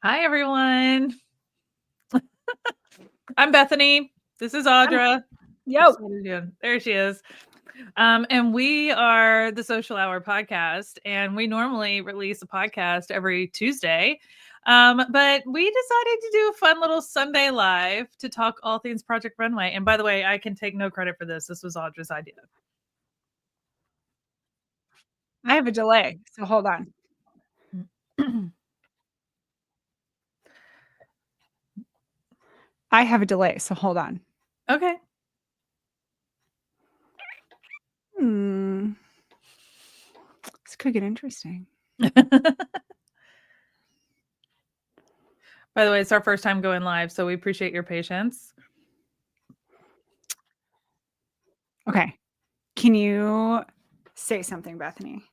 Hi, everyone. I'm Bethany. This is Audra. Yo. There she is. And we are the Sewcial Hour podcast, and we normally release a podcast every Tuesday. But we decided to do a fun little Sunday live to talk all things Project Runway. And by the way, I can take no credit for this. This was Audra's idea. I have a delay, so hold on. I have a delay, so hold on. Okay. This could get interesting. By the way, it's our first time going live, so we appreciate your patience. Okay. Can you say something, Bethany?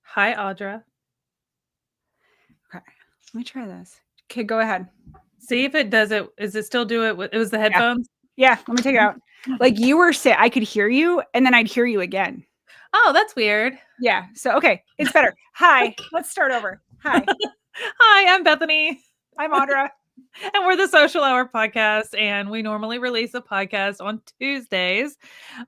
Hi, Audra. Okay. Let me try this. Okay, go ahead. See if it does it. Is it still do it? It was the headphones? Yeah, let me take it out. Like you were saying, I could hear you, and then I'd hear you again. Oh, that's weird. Yeah. So, okay, it's better. Hi. Let's start over. Hi. Hi, I'm Bethany. I'm Audra. And we're the Sewcial Hour podcast, and we normally release a podcast on Tuesdays.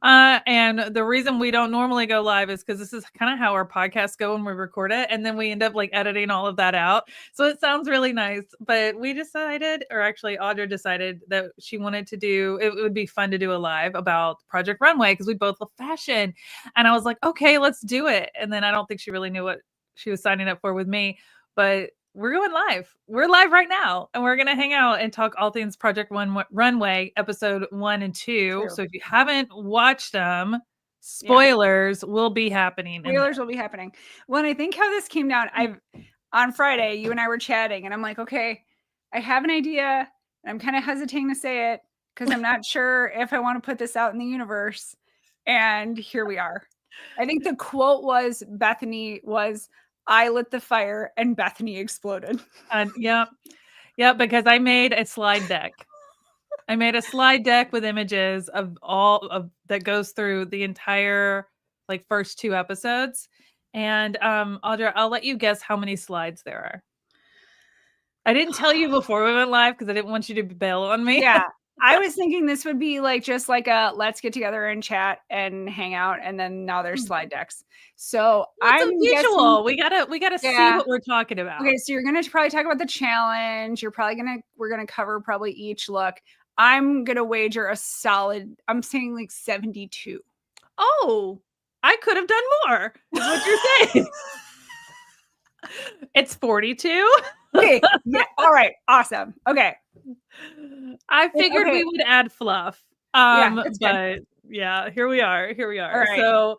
And the reason we don't normally go live is because this is kind of how our podcasts go when we record it, and then we end up like editing all of that out. So it sounds really nice, but we decided, or actually Audra decided, that she wanted to do, it would be fun to do a live about Project Runway because we both love fashion. And I was like, okay, let's do it. And then I don't think she really knew what she was signing up for with me, but we're going live. We're live right now, and we're going to hang out and talk all things Project Runway episode 1 and 2. So if you haven't watched them, spoilers will be happening. Spoilers will be happening. Well, and I think how this came down, on Friday, you and I were chatting, and I'm like, okay, I have an idea, and I'm kind of hesitating to say it because I'm not sure if I want to put this out in the universe. And here we are. I think the quote was, Bethany was, I lit the fire and Bethany exploded. Yep, because I made a slide deck. I made a slide deck with images of all of that goes through the entire like first 2 episodes. And Audra, I'll let you guess how many slides there are. I didn't tell you before we went live because I didn't want you to bail on me. Yeah. I was thinking this would be like just like a let's get together and chat and hang out, and then now there's slide decks. So I'm visual. We gotta see what we're talking about. Okay, so you're gonna probably talk about the challenge. We're gonna cover probably each look. I'm gonna wager a solid. I'm saying like 72. Oh, I could have done more. Is what you're saying? It's 42. Okay. Yeah. All right. Awesome. Okay. I figured we would add fluff. But yeah, here we are. All right. So,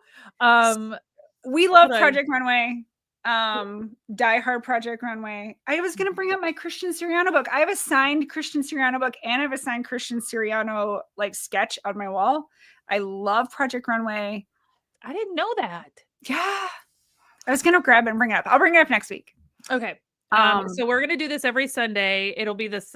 we love Project Runway. Die Hard Project Runway. I was going to bring up my Christian Siriano book. I have a signed Christian Siriano book, and I have a signed Christian Siriano like sketch on my wall. I love Project Runway. I didn't know that. Yeah. I was going to grab it and bring it up. I'll bring it up next week. Okay. So we're going to do this every Sunday. It'll be this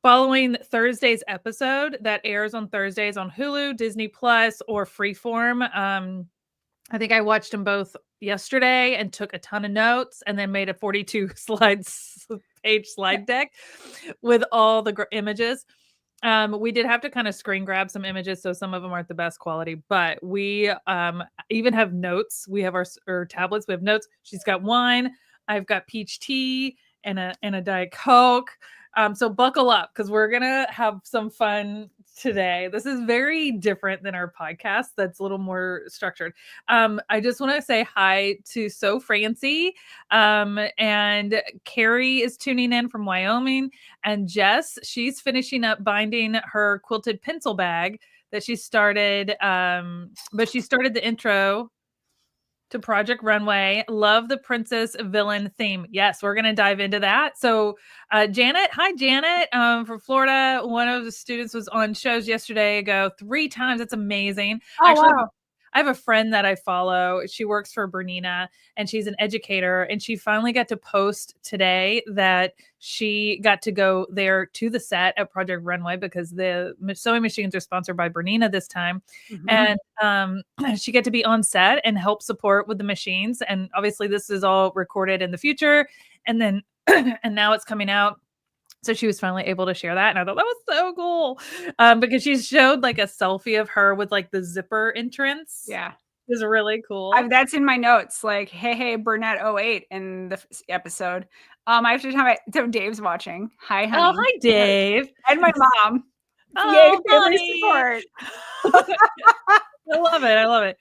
following Thursday's episode that airs on Thursdays on Hulu, Disney Plus, or Freeform. I think I watched them both yesterday and took a ton of notes and then made a 42 page slide deck with all the images. We did have to kind of screen grab some images, so some of them aren't the best quality, but we even have notes. We have our tablets. We have notes. She's got wine. I've got peach tea and a Diet Coke. So buckle up because we're gonna have some fun today. This is very different than our podcast. That's a little more structured. I just want to say hi to So Francie, and Carrie is tuning in from Wyoming, and Jess, she's finishing up binding her quilted pencil bag that she started. But she started the intro to Project Runway. Love the princess villain theme. Yes, we're going to dive into that. So Janet, hi Janet, from Florida. One of the students was on shows yesterday ago 3 times. That's amazing. Oh, actually, wow. I have a friend that I follow. She works for Bernina and she's an educator, and she finally got to post today that she got to go there to the set at Project Runway because the sewing machines are sponsored by Bernina this time. Mm-hmm. And she got to be on set and help support with the machines. And obviously this is all recorded in the future. And then and now it's coming out. So she was finally able to share that, and I thought that was so cool, because she showed like a selfie of her with like the zipper entrance. Yeah. It was really cool. That's in my notes, like, hey, Burnett 08 in the episode. I have to tell so Dave's watching. Hi, honey. Oh, hi, Dave. And my mom. Yay, Oh, family honey. support. I love it. I love it.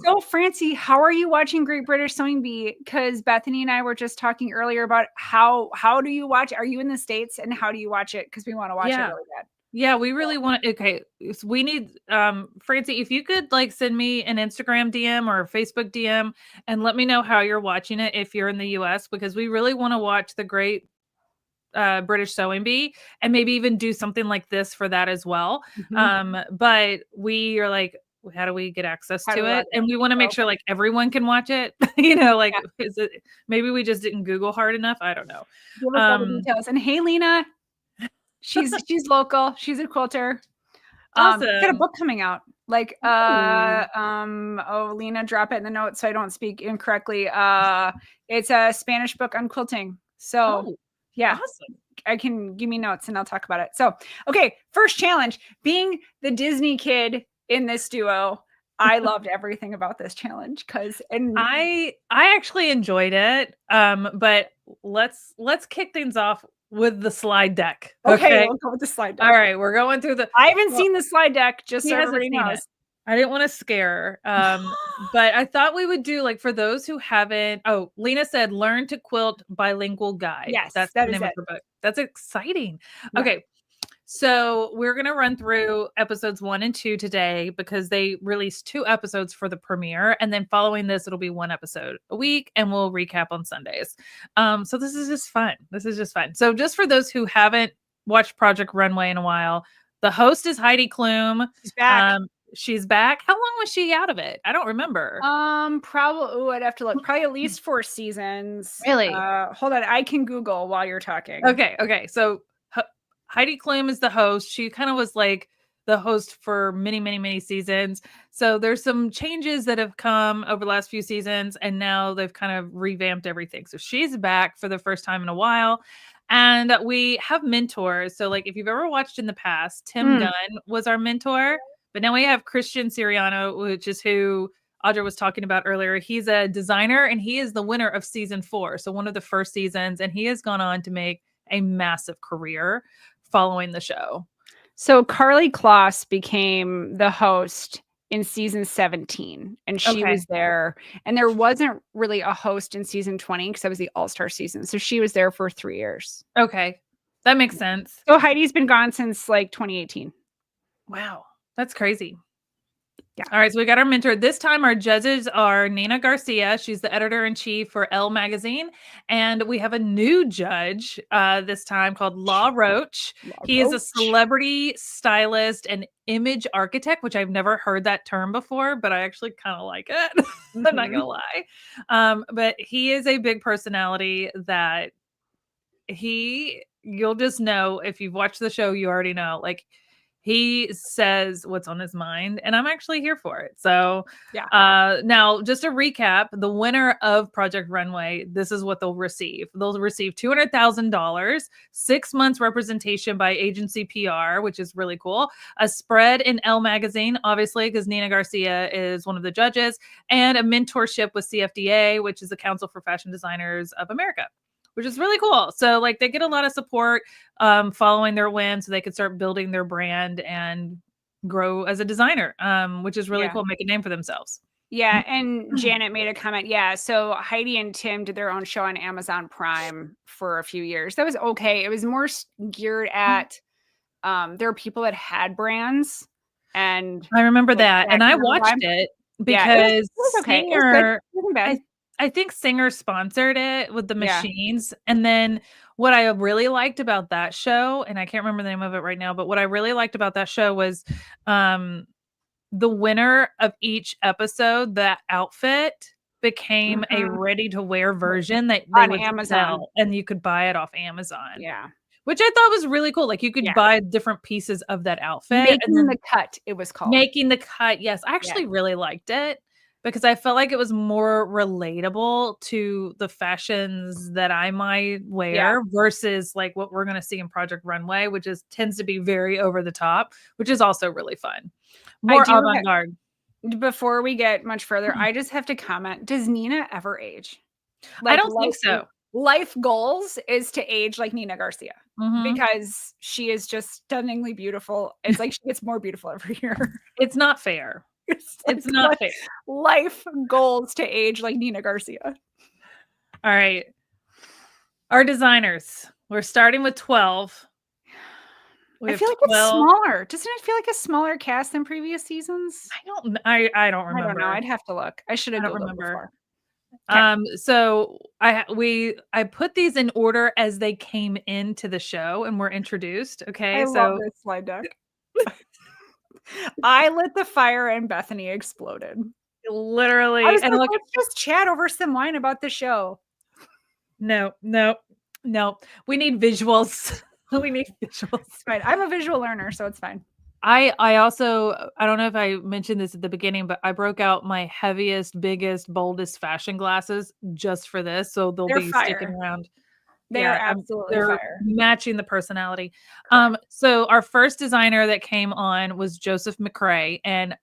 So Francie, how are you watching Great British Sewing Bee? Because Bethany and I were just talking earlier about how do you watch? Are you in the States, and how do you watch it? Because we want to watch it really bad. Yeah, we really want to. Okay, so we need Francie, if you could like send me an Instagram DM or a Facebook DM and let me know how you're watching it if you're in the US, because we really want to watch the Great British Sewing Bee and maybe even do something like this for that as well. But we are like, how do we get access to it? And we want to make sure like everyone can watch it. Like is it, maybe we just didn't Google hard enough. I don't know. Give us all the details. And hey, Lena, she's local. She's a quilter. Awesome. Got a book coming out. Like Lena, drop it in the notes so I don't speak incorrectly. It's a Spanish book on quilting. So yeah. Awesome. I can give me notes and I'll talk about it. So, okay. First challenge, being the Disney kid in this duo. I loved everything about this challenge I actually enjoyed it. But let's kick things off with the slide deck. Okay, we'll go with the slide deck. All right, we're going through the. I haven't seen the slide deck, just so everybody knows. I didn't want to scare her. But I thought we would do like for those who haven't. Oh, Lena said, "Learn to Quilt Bilingual Guide." Yes, that's the name of her book. That's exciting. Yeah. Okay. So we're going to run through episodes 1 and 2 today because they released 2 episodes for the premiere. And then following this, it'll be 1 episode a week and we'll recap on Sundays. So this is just fun. So just for those who haven't watched Project Runway in a while, the host is Heidi Klum. She's back. She's back. How long was she out of it? I don't remember. Probably, I'd have to look. Probably at least 4 seasons. Really? Hold on. I can Google while you're talking. Okay. So Heidi Klum is the host. She kind of was like the host for many seasons. So there's some changes that have come over the last few seasons, and now they've kind of revamped everything. So she's back for the first time in a while. And we have mentors. So like if you've ever watched in the past, Tim Gunn was our mentor, but now we have Christian Siriano, which is who Audra was talking about earlier. He's a designer and he is the winner of season 4. So one of the first seasons, and he has gone on to make a massive career following the show. So Carly Kloss became the host in season 17 and she was there, and there wasn't really a host in season 20 because that was the all-star season. So she was there for 3 years. Okay. That makes sense. So Heidi's been gone since like 2018. Wow. That's crazy. Yeah. All right. So we got our mentor. This time our judges are Nina Garcia. She's the editor-in-chief for Elle magazine. And we have a new judge this time called Law Roach. He is a celebrity stylist and image architect, which I've never heard that term before, but I actually kind of like it. I'm not going to lie. But he is a big personality that you'll just know if you've watched the show, you already know, like, he says what's on his mind, and I'm actually here for it. So yeah. Now, just a recap, the winner of Project Runway, this is what they'll receive. They'll receive $200,000, 6 months representation by agency PR, which is really cool, a spread in Elle magazine, obviously, because Nina Garcia is one of the judges, and a mentorship with CFDA, which is the Council for Fashion Designers of America, which is really cool. So like they get a lot of support following their win so they could start building their brand and grow as a designer, which is really cool, make a name for themselves. Yeah. And Janet made a comment. Yeah. So Heidi and Tim did their own show on Amazon Prime for a few years. That was okay. It was more geared at, there are people that had brands. And I remember that. And I watched it because it was okay. Singer, it wasn't bad. I think Singer sponsored it with the machines. And then what I really liked about that show, and I can't remember the name of it right now, but what I really liked about that show was the winner of each episode, that outfit became a ready-to-wear version that they would sell, and you could buy it off Amazon. Yeah. Which I thought was really cool. Like you could buy different pieces of that outfit. Making the cut, it was called. Making the cut, yes. I actually really liked it. because I felt like it was more relatable to the fashions that I might wear versus like what we're going to see in Project Runway, which tends to be very over the top, which is also really fun. More avant-garde. Before we get much further, I just have to comment. Does Nina ever age? I don't think so. Life goals is to age like Nina Garcia because she is just stunningly beautiful. It's like she gets more beautiful every year. It's not fair. It's not fair. Life goals to age like Nina Garcia. All right. Our designers. We're starting with 12. I feel like it's smaller. Doesn't it feel like a smaller cast than previous seasons? I don't remember. I don't know. I'd have to look. I should have Googled before. So I put these in order as they came into the show and were introduced. Okay. I love this slide deck. I lit the fire and Bethany exploded. Literally. I was like, let's just chat over some wine about the show. No. We need visuals. We need visuals. It's fine. I'm a visual learner, so it's fine. I also, I don't know if I mentioned this at the beginning, but I broke out my heaviest, biggest, boldest fashion glasses just for this. So they'll be sticking around. They're absolutely fire. Matching the personality. So our first designer that came on was Joseph McCrae, and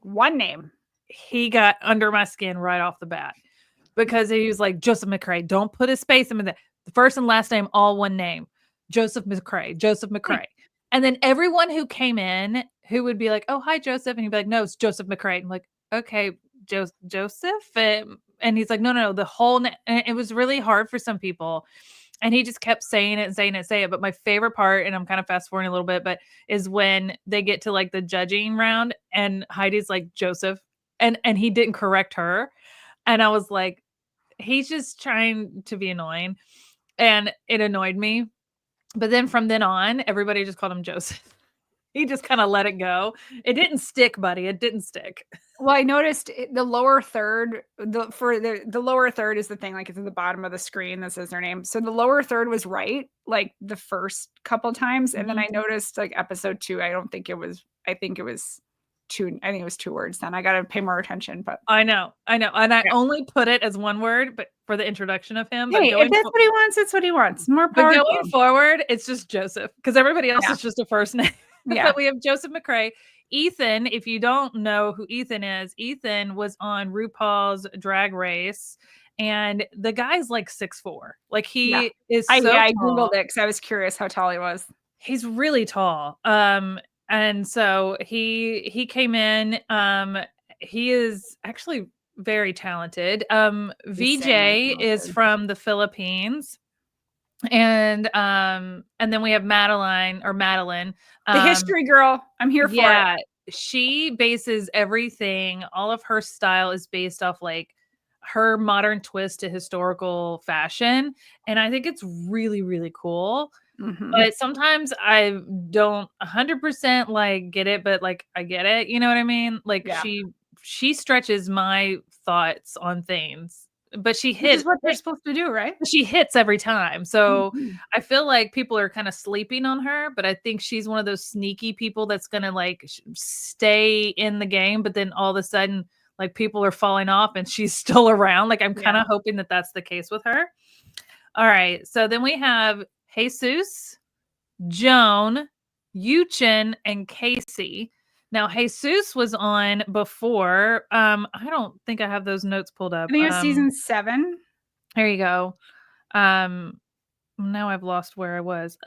one name. He got under my skin right off the bat because he was like, Joseph McCrae, don't put a space in the first and last name, all one name. Joseph McCrae. And then everyone who came in who would be like, oh, hi, Joseph. And he'd be like, no, it's Joseph McCrae. I'm like, okay, Joseph. And he's like, no, the whole, and it was really hard for some people. And he just kept saying it. But my favorite part, and I'm kind of fast forwarding a little bit, but is when they get to like the judging round and Heidi's like, Joseph. And he didn't correct her. And I was like, he's just trying to be annoying. And it annoyed me. But then from then on, everybody just called him Joseph. He just kind of let it go. It didn't stick, buddy. It didn't stick. Well, I noticed the lower third, the lower third is the thing, like it's at the bottom of the screen that says their name. So the lower third was right, like the first couple times. And then I noticed like episode 2, I think it was 2 words then. I got to pay more attention, but I know. And I only put it as one word, but for the introduction of him. Hey, if that's what he wants, it's what he wants. More power. But going forward, it's just Joseph because everybody else is just a first name. But we have Joseph McCrae. Ethan, if you don't know who Ethan is, Ethan was on RuPaul's Drag Race. And the guy's like 6'4". Like he is so tall. I Googled it because I was curious how tall he was. He's really tall. And so he came in. He is actually very talented. VJ is from the Philippines. And then we have Madeline. The history girl. I'm here for it. Yeah. She bases everything. All of her style is based off like her modern twist to historical fashion. And I think it's really, really cool. But sometimes I don't 100% like get it, but like I get it. You know what I mean? Like she stretches my thoughts on things, but she hits. Which is what they're supposed to do, right? She hits every time. So I feel like people are kind of sleeping on her, but I think she's one of those sneaky people that's going to like stay in the game. But then all of a sudden, like people are falling off and she's still around. Like I'm kind of hoping that that's the case with her. All right. So then we have Jesus, Joan, Yuchen, and Casey. Now, Jesus was on before. I don't think I have those notes pulled up. I think it's season 7. There you go. Now I've lost where I was.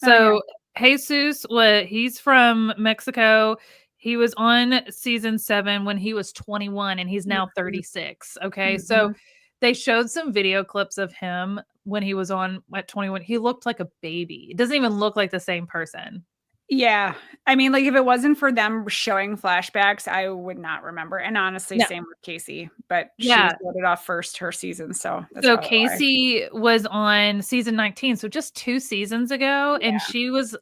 So Jesus, he's from Mexico. He was on season 7 when he was 21 and he's now 36. Okay. So they showed some video clips of him when he was on at 21. He looked like a baby. It doesn't even look like the same person. Yeah. I mean, like if it wasn't for them showing flashbacks, I would not remember. And honestly, same with Casey, but she started off first her season. So Casey was on season 19. So just 2 seasons ago. And she was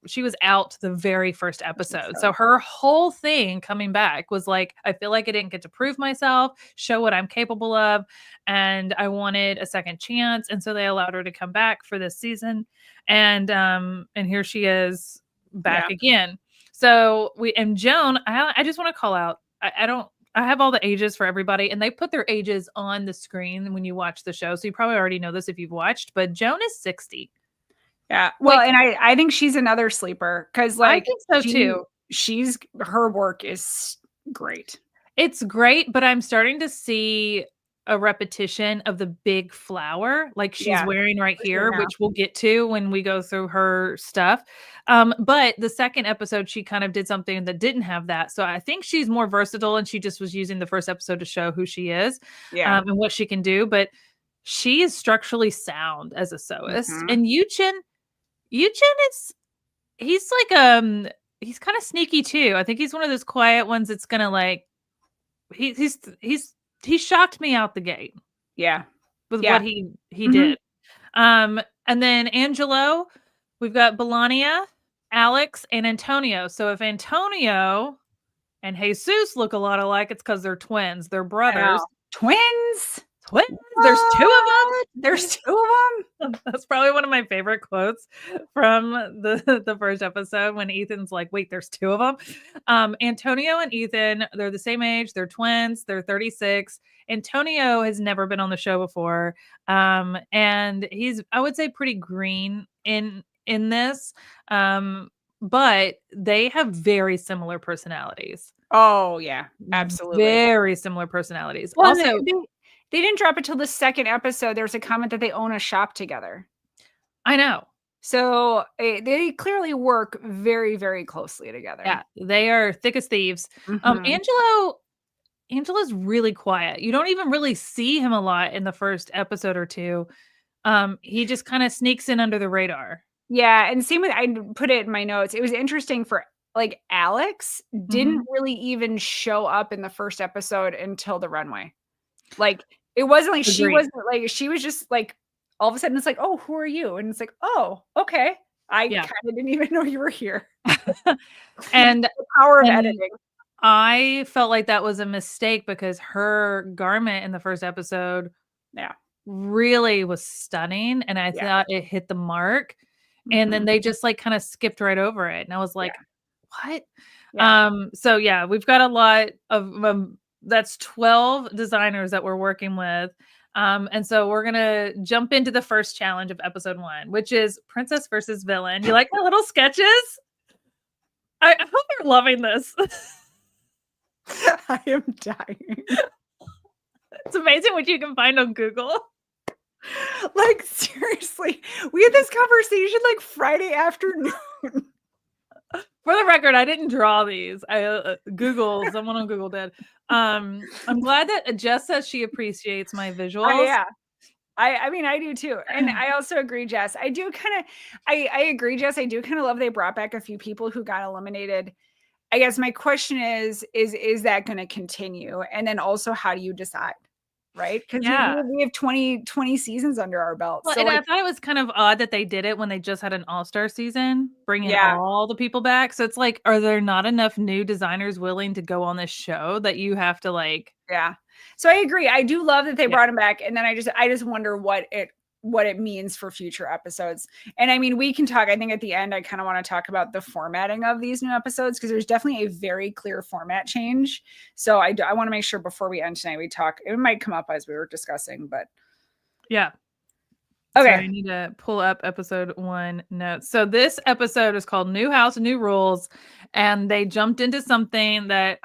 she was out the very first episode. So her whole thing coming back was like, I feel like I didn't get to prove myself, show what I'm capable of. And I wanted a second chance. And so they allowed her to come back for this season. And here she is back again. So Joan, I just want to call out. I have all the ages for everybody, and they put their ages on the screen when you watch the show. So you probably already know this if you've watched, but Joan is 60. Yeah. Well, and I think she's another sleeper because I think so too. Her work is great. It's great, but I'm starting to see a repetition of the big flower like she's wearing right here, which we'll get to when we go through her stuff. But the second episode, she kind of did something that didn't have that. So I think she's more versatile, and she just was using the first episode to show who she is, and what she can do. But she is structurally sound as a sewist. And Yuchen is he's like he's kind of sneaky too. I think he's one of those quiet ones that's gonna like he shocked me out the gate. Yeah. With what he did. And then Angelo, we've got Belania, Alex, and Antonio. So if Antonio and Jesus look a lot alike, it's because they're twins. They're brothers. Twins? There's two of them. There's two of them. That's probably one of my favorite quotes from the first episode when Ethan's like, wait, there's two of them. Antonio and Ethan, they're the same age. They're twins. They're 36. Antonio has never been on the show before. And he's, I would say, pretty green in this. But they have very similar personalities. Oh, yeah, absolutely. Very similar personalities. Well, also, they didn't drop it till the second episode. There was a comment that they own a shop together. I know. So they clearly work very, very closely together. Yeah, they are thick as thieves. Angela's really quiet. You don't even really see him a lot in the first episode or two. He just kind of sneaks in under the radar. Yeah, and same with, I put it in my notes. It was interesting for like Alex didn't really even show up in the first episode until the runway. Like it wasn't like she was just like all of a sudden it's like, oh, who are you? And it's like, oh, okay. I kind of didn't even know you were here. And the power of editing. I felt like that was a mistake because her garment in the first episode really was stunning. And I thought it hit the mark. And then they just like kind of skipped right over it. And I was like, what? So yeah, we've got a lot of that's 12 designers that we're working with. And so we're gonna jump into the first challenge of episode 1, which is Princess versus Villain. You like my little sketches? I hope you're loving this. I am dying. It's amazing what you can find on Google. Like seriously, we had this conversation like Friday afternoon. For the record, I didn't draw these. I someone on Google did. I'm glad that Jess says she appreciates my visuals. Yeah. I mean, I do too. And I also agree, Jess. I do kind of, I agree, Jess. I do kind of love they brought back a few people who got eliminated. I guess my question is that going to continue? And then also, how do you decide? Right? Because we have 20 seasons under our belt. Well, so and I thought it was kind of odd that they did it when they just had an all-star season, bringing all the people back. So it's like, are there not enough new designers willing to go on this show that you have to like? Yeah. So I agree. I do love that they brought him back. And then I just wonder what it means for future episodes. And I mean, we can talk, I think at the end, I kind of want to talk about the formatting of these new episodes, because there's definitely a very clear format change. So I want to make sure before we end tonight, we talk, it might come up as we were discussing, but yeah. Okay. So I need to pull up episode 1 notes. So this episode is called New House, New Rules. And they jumped into something that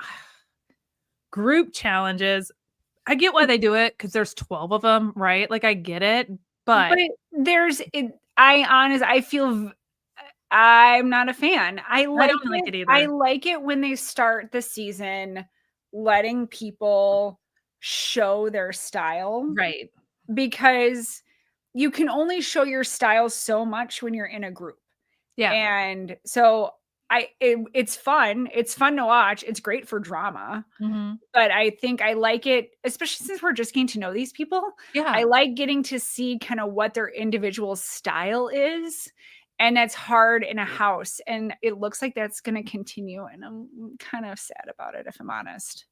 group challenges. I get why they do it, because there's 12 of them, right? Like I get it. But I feel I'm not a fan. I don't like it either. I like it when they start the season letting people show their style. Right. Because you can only show your style so much when you're in a group. Yeah. And so it's fun. It's fun to watch. It's great for drama. But I think I like it, especially since we're just getting to know these people. Yeah. I like getting to see kind of what their individual style is. And that's hard in a house. And it looks like that's going to continue. And I'm kind of sad about it, if I'm honest.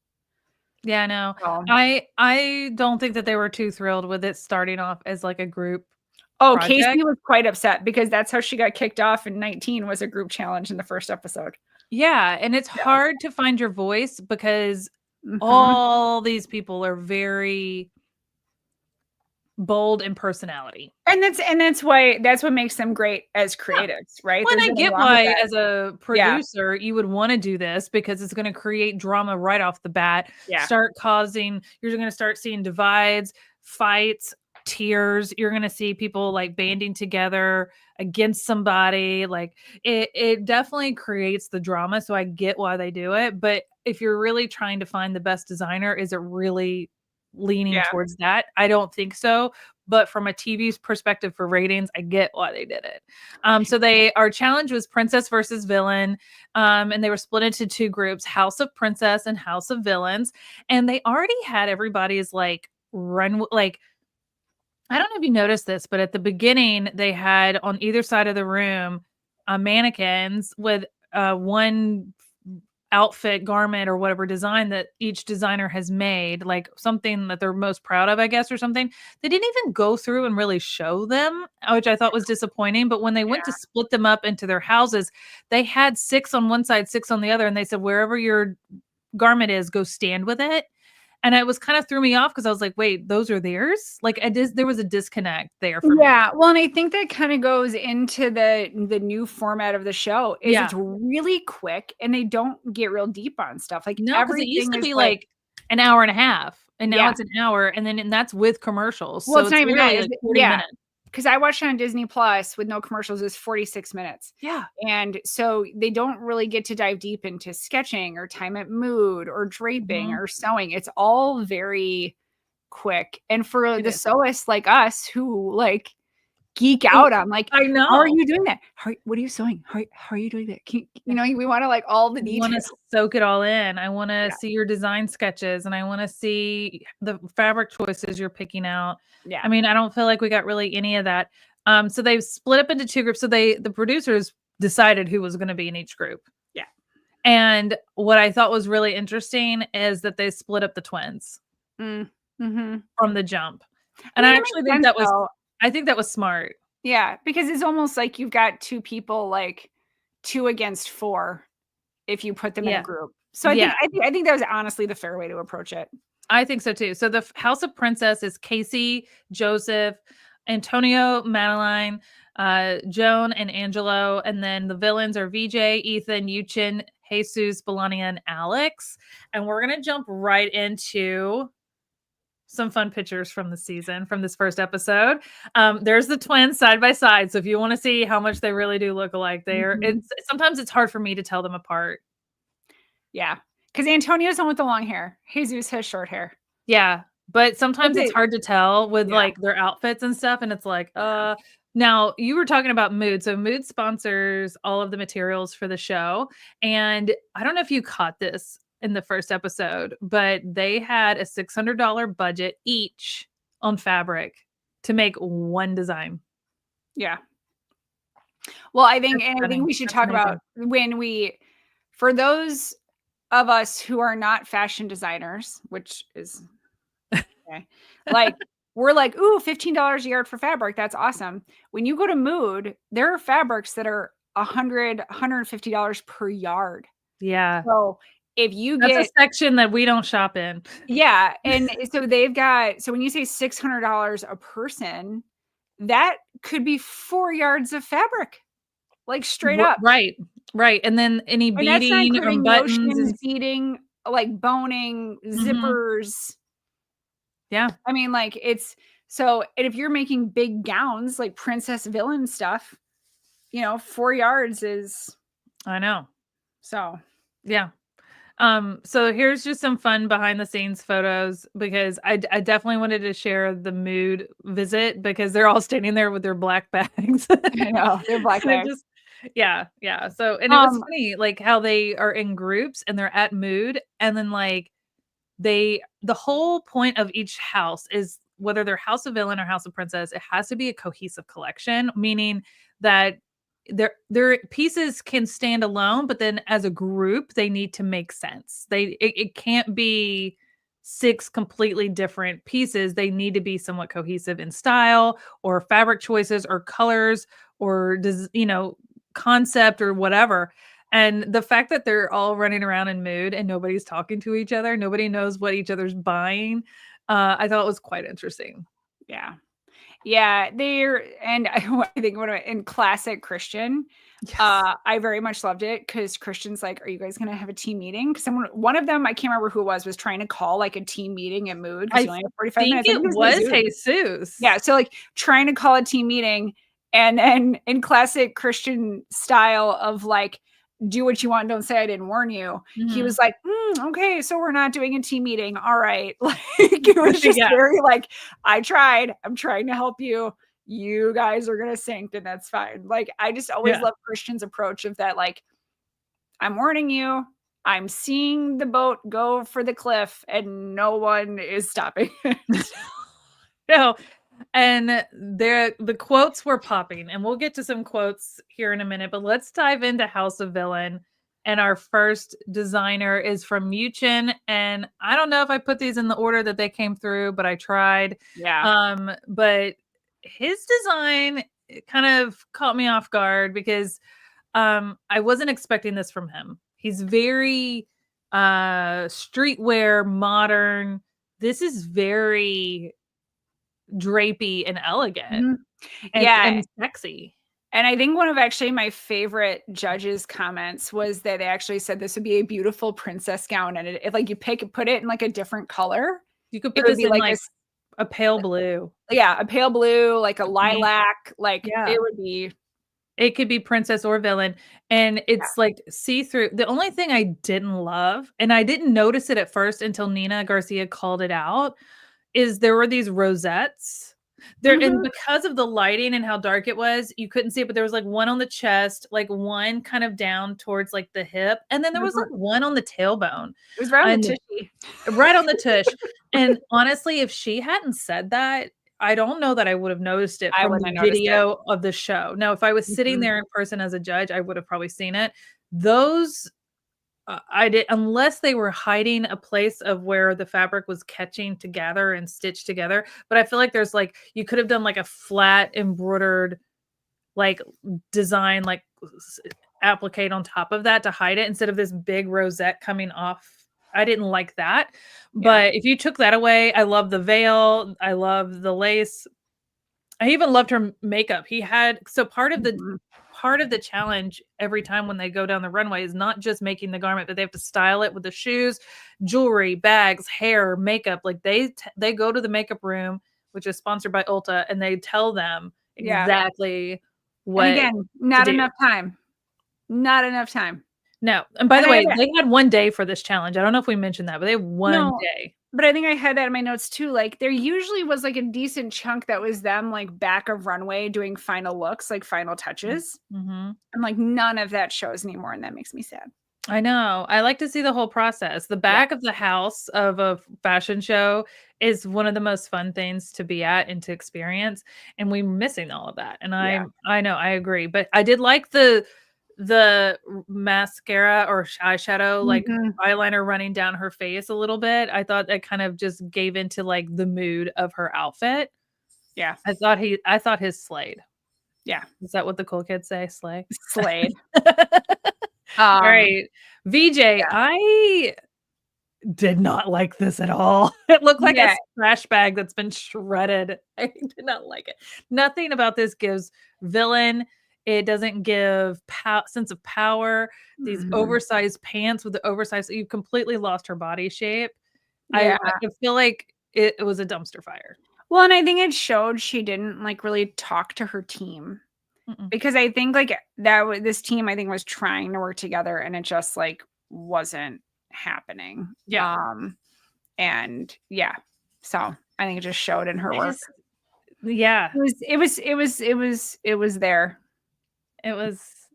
Yeah, no. I don't think that they were too thrilled with it starting off as like a group. Oh, project. Casey was quite upset because that's how she got kicked off in 19 was a group challenge in the first episode. Yeah, and it's Yeah. hard to find your voice because Mhm. all these people are very bold in personality. And that's what makes them great as Yeah. creatives, right? Well, There's I nothing get wrong with why that. as a Yeah, producer, you would wanna do this because it's gonna create drama right off the bat, yeah, you're gonna start seeing divides, fights, tears, you're gonna see people, like, banding together against somebody, like, it definitely creates the drama, so I get why they do it, but if you're really trying to find the best designer, is it really leaning yeah. towards that? I don't think so, but from a TV's perspective for ratings, I get why they did it. So our challenge was princess versus villain. And they were split into two groups, House of Princess and House of Villains. And they already had everybody's like run like I don't know if you noticed this, but at the beginning they had on either side of the room mannequins with one outfit, garment, or whatever design that each designer has made, like something that they're most proud of, I guess, or something. They didn't even go through and really show them, which I thought was disappointing. But when they went to Yeah. split them up into their houses, they had six on one side, six on the other. And they said, wherever your garment is, go stand with it. And it was kind of threw me off because I was like, wait, those are theirs? Like there was a disconnect there for me. Yeah, well, and I think that kinda goes into the new format of the show, is Yeah. it's really quick and they don't get real deep on stuff, like, No, because it used everything to is be like like an hour and a half, and now yeah. it's an hour, and that's with commercials, Well, so it's not it's even that, literally is like it 40 yeah, minutes. because I watched it on Disney Plus with no commercials, it's 46 minutes, Yeah. and so they don't really get to dive deep into sketching or time at mood or draping Mhm. or sewing, it's all very quick, and for It the is. sewists like us who, like, geek Ooh, out on, like, I "How are know. you doing that? What are you sewing? How are you doing that? Can" you know, we wanna, like, all the I wanna details. soak it all in. I wanna Yeah, see your design sketches, and I wanna see the fabric choices you're picking out. yeah, I mean, I don't feel like we got really any of that. So they've split up into 2 groups, so the producers decided who was gonna be in each group. yeah. And what I thought was really interesting is that they split up the twins Mm, mhm. from the jump. I And I mean, it actually makes think sense, that was though. I think that was smart. Yeah, because it's almost like you've got 2 people, like, 2 against 4 if you put them in a Yeah. group. So Yeah. I think that was honestly the fair way to approach it. I think so too. So the House of Princess is Casey, Joseph, Antonio, Madeline, Joan, and Angelo. And then the villains are VJ, Ethan, Yuchin, Jesus, Belania, and Alex. And we're going to jump right into some fun pictures from the season, from this first episode. There's the twins side by side. So if you want to see how much they really do look alike, Mhm. it's sometimes it's hard for me to tell them apart. Yeah, because Antonio's the one with the long hair. Jesus has short hair. Yeah, but But sometimes it's they hard to tell with, yeah. like, their outfits and stuff, and it's like, now you were talking about Mood, so Mood sponsors all of the materials for the show, and I don't know if you caught this in the first episode, but they had a $600 budget each on fabric to make one design. Yeah. Well, That's I think stunning. we should That's talk about amazing. when we for those of us who are not fashion designers, which is okay, like, we're like, "Ooh, $15 a yard for fabric, that's awesome." When you go to Mood, there are fabrics that are 100, $150 per yard. Yeah. So, if you That's a get section that we don't shop in. yeah, and so they've got so when you say $600 a person, that could be 4 yards of fabric, like, straight R up. right, right, and then any And that's not beading or including buttons notions, and beading, like, boning, mhm, zippers. yeah. I mean, like, it's so and if you're making big gowns, like princess villain stuff, 4 yards is I know. so Yeah. So here's just some fun behind the scenes photos because I definitely wanted to share the Mood visit because they're all standing there with their black bags. I know, they're black And it bags. just yeah, yeah. So and it was Um, funny like how they are in groups and they're at Mood and then like the whole point of each house is whether they're House of Villain or House of Princess, it has to be a cohesive collection, meaning that their pieces can stand alone, but then as a group, they need to make sense. It can't be six completely different pieces. They need to be somewhat cohesive in style or fabric choices or colors or does concept or whatever. And the fact that they're all running around in mood and nobody's talking to each other, nobody knows what each other's buying, I thought was quite interesting. Yeah. Yeah, and I think in classic Christian, Yes. I very much loved it because Christian's like, "Are you guys gonna have a team meeting?" Because one of them, I can't remember who it was trying to call like a team meeting at Mood because I you only have 45 think minutes. I it think it was was Jesus. Yeah, Jesus. so like trying to call a team meeting, and then in classic Christian style of like, do what you want, don't say I didn't warn you. He Mhm. was like, okay, so we're not doing a team meeting. All right. Like it was just Yeah. very like, I tried. I'm trying to help you. You guys are gonna sink, and that's fine. Like I just always Yeah. love Christian's approach of that, like, I'm warning you. I'm seeing the boat go for the cliff, and no one is stopping it. No, and the quotes were popping, and we'll get to some quotes here in a minute, but let's dive into House of Villain. And our first designer is from Muchin, and I don't know if I put these in the order that they came through, but I tried. Yeah. But his design kind of caught me off guard because I wasn't expecting this from him. He's very streetwear, modern. This is very drapey and elegant Mhm. Yeah. and sexy. And I think one of actually my favorite judges' comments was that they actually said this would be a beautiful princess gown, and if like you put it in like a different color, You could it put would this be in like like a pale blue. a pale blue, like a Pink. lilac, like Yeah. it would be. It could be princess or villain, and Yeah. it's like see-through. The only thing I didn't love, and I didn't notice it at first until Nina Garcia called it out, is there were these rosettes. There and Mhm. because of the lighting and how dark it was, you couldn't see it, but there was, like, one on the chest, like, one kind of down towards, like, the hip, and then there was, like, one on the tailbone, It was around the and tushy. right on the tush, and honestly, if she hadn't said that, I don't know that I would have noticed it I from wouldn't the have noticed it. video of the show. Now, if I was sitting Mhm. there in person as a judge, I would have probably seen it. Those, I did unless they were hiding a place of where the fabric was catching together and stitched together, but I feel like there's, like you could have done, like, a flat embroidered, like, design, like, applique on top of that to hide it instead of this big rosette coming off. I didn't like that, Yeah. but if you took that away, I love the veil, I love the lace. I even loved her makeup. He had so Mhm. part of the challenge every time when they go down the runway is not just making the garment, but they have to style it with the shoes, jewelry, bags, hair, makeup. Like they go to the makeup room, which is sponsored by Ulta, and they tell them Yeah. exactly And what again, to not do. enough time. Not enough time. No, and by And the I had way, that. they had 1 day for this challenge. I don't know if we mentioned that, but they had 1 No, day. but I think I had that in my notes too. Like there usually was like a decent chunk that was them like back of runway doing final looks, like final touches. Mhm. And like none of that shows anymore, and that makes me sad. I know. I like to see the whole process. The Yeah. back of the house of a fashion show is one of the most fun things to be at and to experience, and we're missing all of that, and Yeah. I know, I agree, but I did like the mascara or eyeshadow, like, Mhm. eyeliner running down her face a little bit. I thought that kind of just gave into, like, the mood of her outfit. Yeah. I thought his slayed. Yeah. Is that what the cool kids say? Slay? Slayed. Um, Alright. VJ, yeah. I did not like this at all. It looked like a Yeah. trash bag that's been shredded. I did not like it. Nothing about this gives villain. It doesn't give sense of power. These Mhm. oversized pants with the oversized you completely lost her body shape. Yeah. I feel like it was a dumpster fire. Well, and I think it showed she didn't like really talk to her team Mm-mm. because I think like this team I think was trying to work together and it just like wasn't happening. Yeah. And yeah. So, I think it just showed in her I work. just yeah. It was there. It was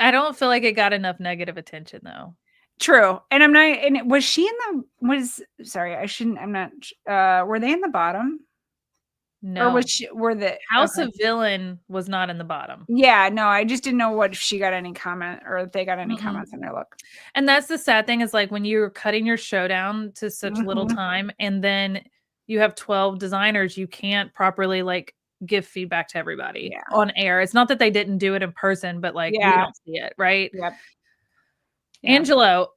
I don't feel like it got enough negative attention though. True. And I'm not and was she in the was sorry, I shouldn't I'm not were they in the bottom? Or was No. she were the House okay. of Villain was not in the bottom. Yeah, no, I just didn't know what if she got any comment or if they got any Mm-mm. comments on their look. And that's the sad thing is, like, when you're cutting your show down to such little Mhm. time and then you have 12 designers, you can't properly, like give feedback to everybody on air. It's not that they didn't do it in person, but like we don't see it, right? Yep. Yeah. Angelo.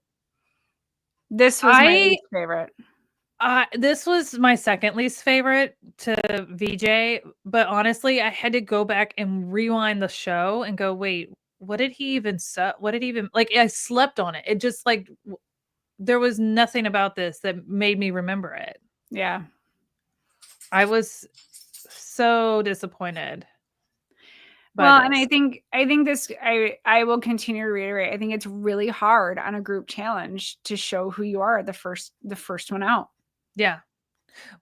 This was my least favorite. This was my second least favorite to VJ, but honestly, I had to go back and rewind the show and go, wait, what did he even say? What did he even, like, I slept on it. It just like, there was nothing about this that made me remember it. Yeah. I was so disappointed. Well, and I think this, I will continue to reiterate. I think it's really hard on a group challenge to show who you are the first one out. Yeah.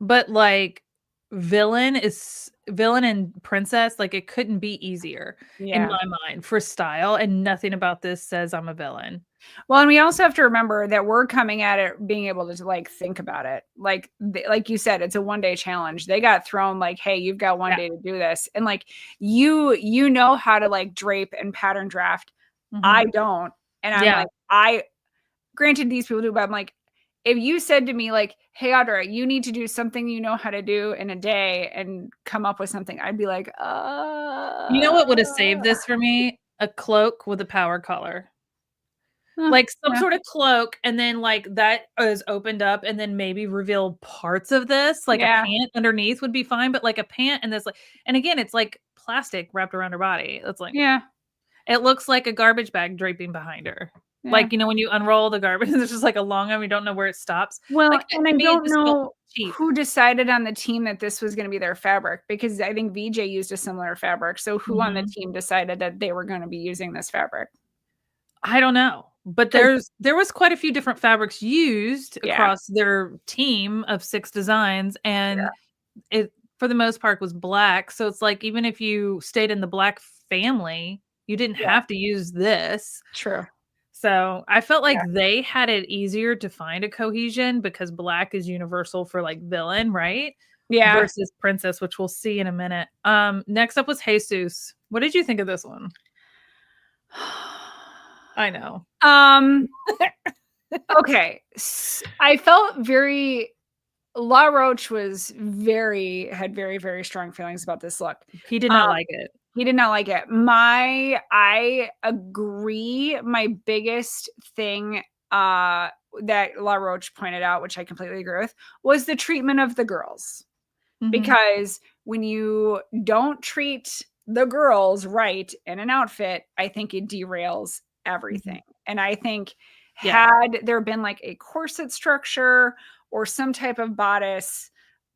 But like villain and princess, like it couldn't be easier in my mind for style, and nothing about this says I'm a villain. Well, and we also have to remember that we're coming at it being able to like think about it. Like you said, it's a one-day challenge. They got thrown like, hey, you've got one day to do this. And like you know how to like drape and pattern draft. I don't. And I'm like, granted these people do, but I'm like, if you said to me like, hey, Audra, you need to do something you know how to do in a day and come up with something, I'd be like, you know what would have saved this for me? A cloak with a power collar. Like some sort of cloak, and then like that is opened up and then maybe reveal parts of this, like a pant underneath would be fine, but like a pant and this, like, and again, it's like plastic wrapped around her body. It's like, it looks like a garbage bag draping behind her. Like, you know, when you unroll the garbage, there's just like a long arm, you don't know where it stops. Well, like, and I don't know who decided on the team that this was going to be their fabric, because I think VJ used a similar fabric. So who on the team decided that they were going to be using this fabric? I don't know. But there was quite a few different fabrics used across their team of 6 designs, and it for the most part was black. So it's like, even if you stayed in the black family, you didn't have to use this. True. So I felt like they had it easier to find a cohesion because black is universal for like villain, right? Yeah. Versus princess, which we'll see in a minute. Next up was Jesus. What did you think of this one? I know. Okay. I felt La Roche had very, very strong feelings about this look. He did not like it. He did not like it. I agree. My biggest thing that La Roche pointed out, which I completely agree with, was the treatment of the girls. Because when you don't treat the girls right in an outfit, I think it derails everything. And I think had there been like a corset structure or some type of bodice,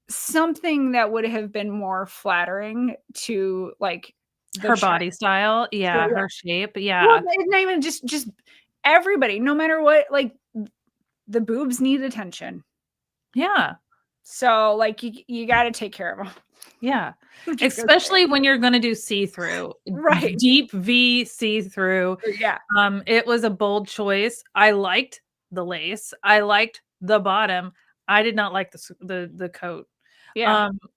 something that would have been more flattering to like her body style, her shape, well, not even just everybody, no matter what, like the boobs need attention. So like you got to take care of them. Especially when you're going to do see-through, right? Deep V see-through. It was a bold choice. I liked the lace. I liked the bottom. I did not like the coat.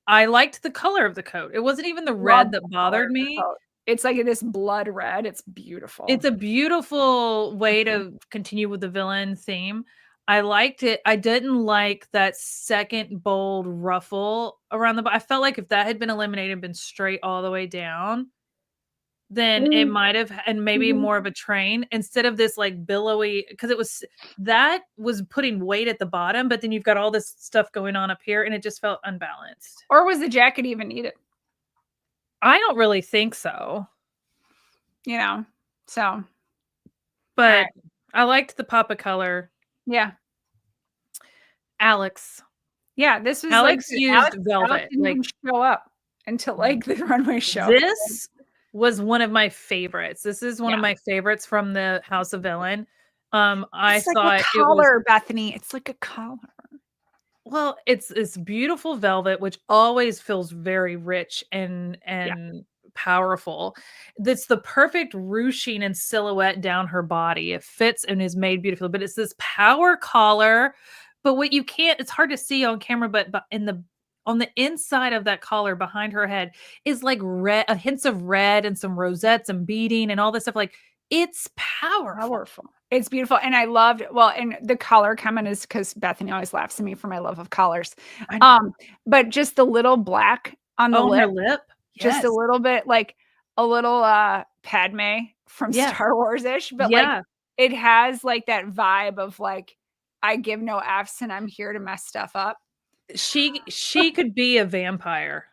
I liked the color of the coat. It wasn't even the red that bothered me. It's like this blood red. It's beautiful. It's a beautiful way to continue with the villain theme. I liked it. I didn't like that second bold ruffle around the. I felt like if that had been eliminated, been straight all the way down, then it might have, and maybe more of a train instead of this like billowy, because that was putting weight at the bottom, but then you've got all this stuff going on up here, and it just felt unbalanced. Or was the jacket even needed? I don't really think so. So. But I liked the pop of color. Alex. This was Alex used velvet. Alex didn't even show up until like the runway show. This was one of my favorites. This is one of my favorites from the House of Villain. I saw it. Collar, Bethany. It's like a collar. Well, it's beautiful velvet, which always feels very rich and powerful. That's the perfect ruching and silhouette down her body. It fits and is made beautifully, but it's this power collar. But what you can't, it's hard to see on camera, but on the inside of that collar behind her head is like red, hints of red and some rosettes and beading and all this stuff. Like, it's powerful. It's beautiful. And I loved, and the collar comment is because Bethany always laughs at me for my love of collars. But just the little black on the lip. Her lip. just a little bit like a little Padme from Star Wars-ish, but like it has like that vibe of like I give no F's and I'm here to mess stuff up. She could be a vampire.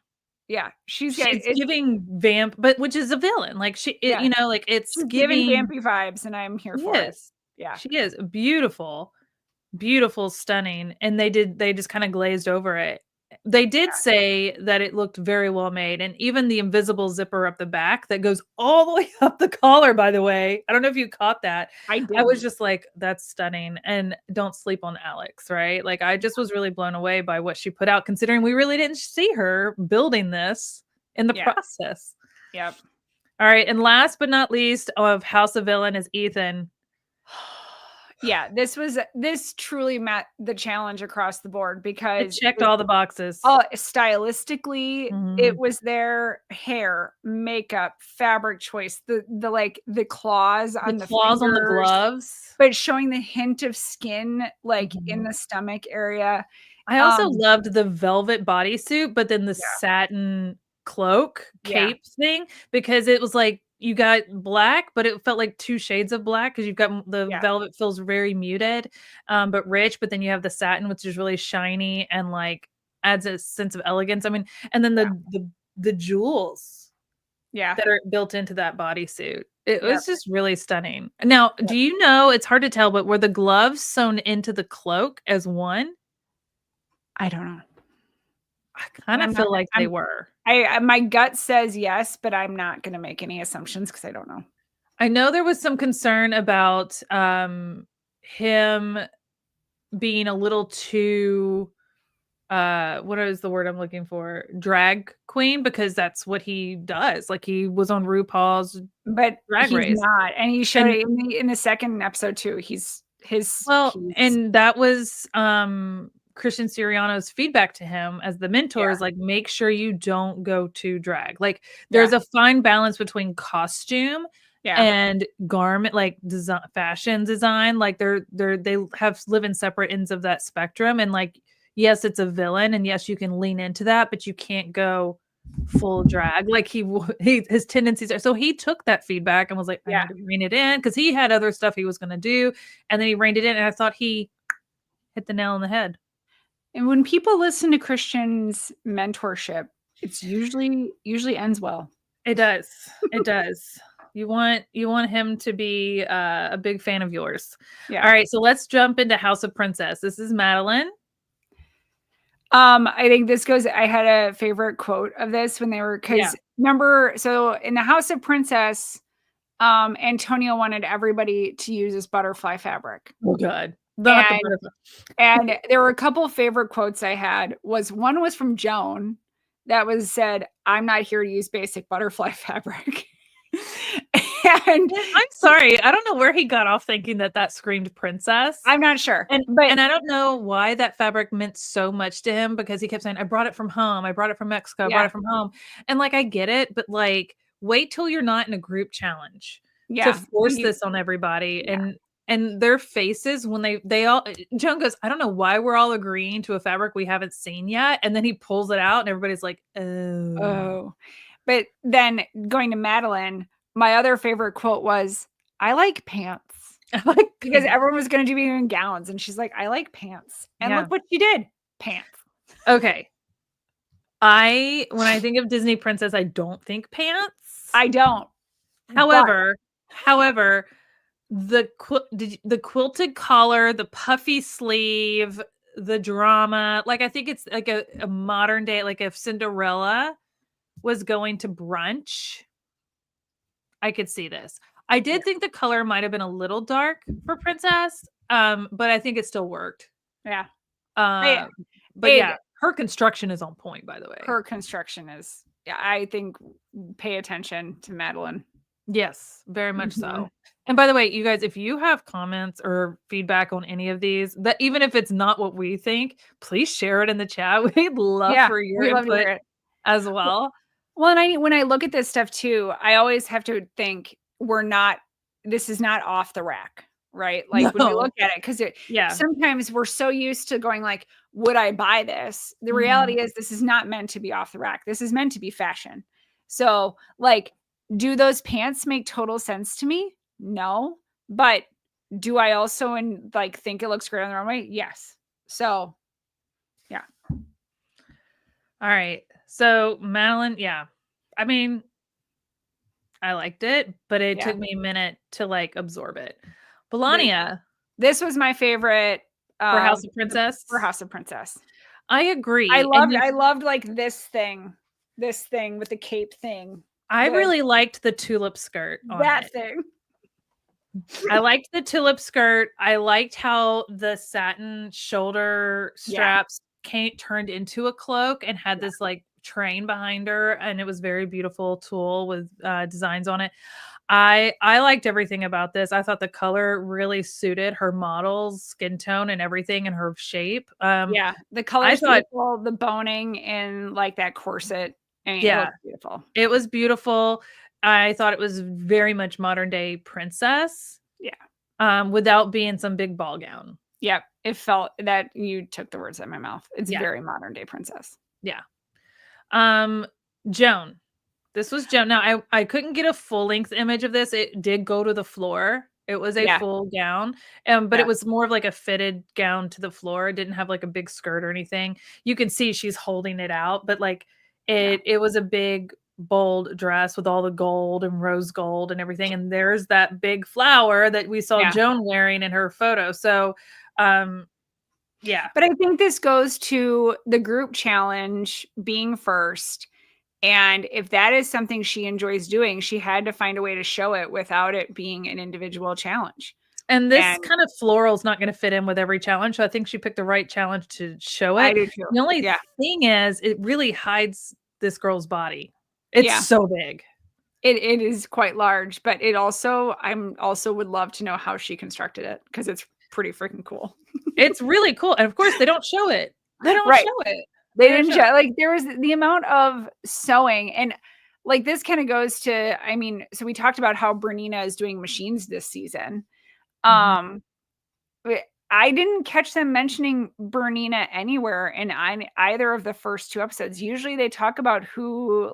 Yeah, she's giving vamp, but which is a villain. Like you know, like it's giving vampy vibes, and I'm here for it. Yeah, she is beautiful, beautiful, stunning, and they just kind of glazed over it. They did say that it looked very well made, and even the invisible zipper up the back that goes all the way up the collar, by the way. I don't know if you caught that. I was just like, that's stunning. And don't sleep on Alex, right? Like I just was really blown away by what she put out, considering we really didn't see her building this in the process. Yep. All right. And last but not least of House of Villain is Ethan. Yeah, this truly met the challenge across the board because it checked all the boxes. Stylistically, it was their hair, makeup, fabric choice, the claws on the claws on the gloves, but showing the hint of skin like in the stomach area. I also loved the velvet bodysuit, but then the satin cloak cape thing, because it was like you got black, but it felt like two shades of black because you've got the velvet feels very muted, but rich. But then you have the satin, which is really shiny and like adds a sense of elegance. I mean, and then the jewels, that are built into that bodysuit. It was just really stunning. Now, do you know? It's hard to tell, but were the gloves sewn into the cloak as one? I don't know. I kind of feel like they were. My gut says yes, but I'm not going to make any assumptions because I don't know. I know there was some concern about him being a little too what is the word I'm looking for? Drag queen, because that's what he does. Like he was on RuPaul's Drag Race. Not, and he showed it in the second episode too. And that was Christian Siriano's feedback to him as the mentor is like, make sure you don't go too drag. Like there's a fine balance between costume and garment, like fashion design. Like they live in separate ends of that spectrum. And like, yes, it's a villain, and yes, you can lean into that, but you can't go full drag. Like his tendencies are. So he took that feedback and was like, I need to rein it in, because he had other stuff he was going to do, and then he reined it in. And I thought he hit the nail on the head. And when people listen to Christian's mentorship, it's usually ends well. It does. It does. You want him to be a big fan of yours. Yeah. All right. So let's jump into House of Princess. This is Madeline. I think this goes. I had a favorite quote of this when they were, because remember, so in the House of Princess, Antonio wanted everybody to use this butterfly fabric. Oh God. And there were a couple favorite quotes I had. One was from Joan that said, "I'm not here to use basic butterfly fabric." And I'm sorry, I don't know where he got off thinking that screamed princess. I'm not sure. And I don't know why that fabric meant so much to him, because he kept saying, I brought it from home. I brought it from Mexico. I brought it from home. And like, I get it, but like, wait till you're not in a group challenge to force this on everybody. And their faces when they all, Joan goes, I don't know why we're all agreeing to a fabric we haven't seen yet. And then he pulls it out and everybody's like, oh. But then going to Madeline, my other favorite quote was, I like pants. Because everyone was going to do in gowns. And she's like, I like pants. And look what she did. Pants. Okay. When I think of Disney princess, I don't think pants. I don't. However, the quilted collar, the puffy sleeve, the drama, like I think it's like a modern day, like if Cinderella was going to brunch, I could see this. I did think the color might have been a little dark for princess, but I think it still worked. Yeah. Her construction is on point, by the way. Her construction is, I think, pay attention to Madeline. Yes, very much so. And by the way, you guys, if you have comments or feedback on any of these, that even if it's not what we think, please share it in the chat. We'd love for your input as well. Well, and when I look at this stuff too, I always have to think this is not off the rack, right? Like when you look at it, because sometimes we're so used to going like, would I buy this? The reality is this is not meant to be off the rack. This is meant to be fashion. So like, do those pants make total sense to me? No. But do I also like think it looks great on the runway? Yes. So yeah. All right. So Madeline, yeah. I mean, I liked it, but it took me a minute to like absorb it. Melania. This was my favorite for House of Princess. For House of Princess. I agree. I loved like this thing with the cape thing. I really liked the tulip skirt on that it. thing. I liked the tulip skirt. I liked how the satin shoulder straps turned into a cloak and had this like train behind her, and it was very beautiful tulle with designs on it. I liked everything about this. I thought the color really suited her model's skin tone and everything and her shape. The color's beautiful, the boning and like that corset. And it was beautiful. It was beautiful. I thought it was very much modern day princess. Without being some big ball gown. Yep. It felt that you took the words out of my mouth. It's very modern day princess. Yeah. Joan. This was Joan. Now I couldn't get a full length image of this. It did go to the floor. It was a full gown. But it was more of like a fitted gown to the floor. It didn't have like a big skirt or anything. You can see she's holding it out, but like it was a big bold dress with all the gold and rose gold and everything. And there's that big flower that we saw Joan wearing in her photo. So, yeah. But I think this goes to the group challenge being first. And if that is something she enjoys doing, she had to find a way to show it without it being an individual challenge. And this kind of floral is not going to fit in with every challenge. So I think she picked the right challenge to show it. I do too. The only thing is it really hides this girl's body. It's so big. It is quite large, but it also, I'm also would love to know how she constructed it because it's pretty freaking cool. It's really cool. And of course they don't show it. They don't show it. They didn't show, like there was the amount of sewing and like this kind of goes to, I mean, so we talked about how Bernina is doing machines this season. I didn't catch them mentioning Bernina anywhere in either of the first two episodes. Usually they talk about who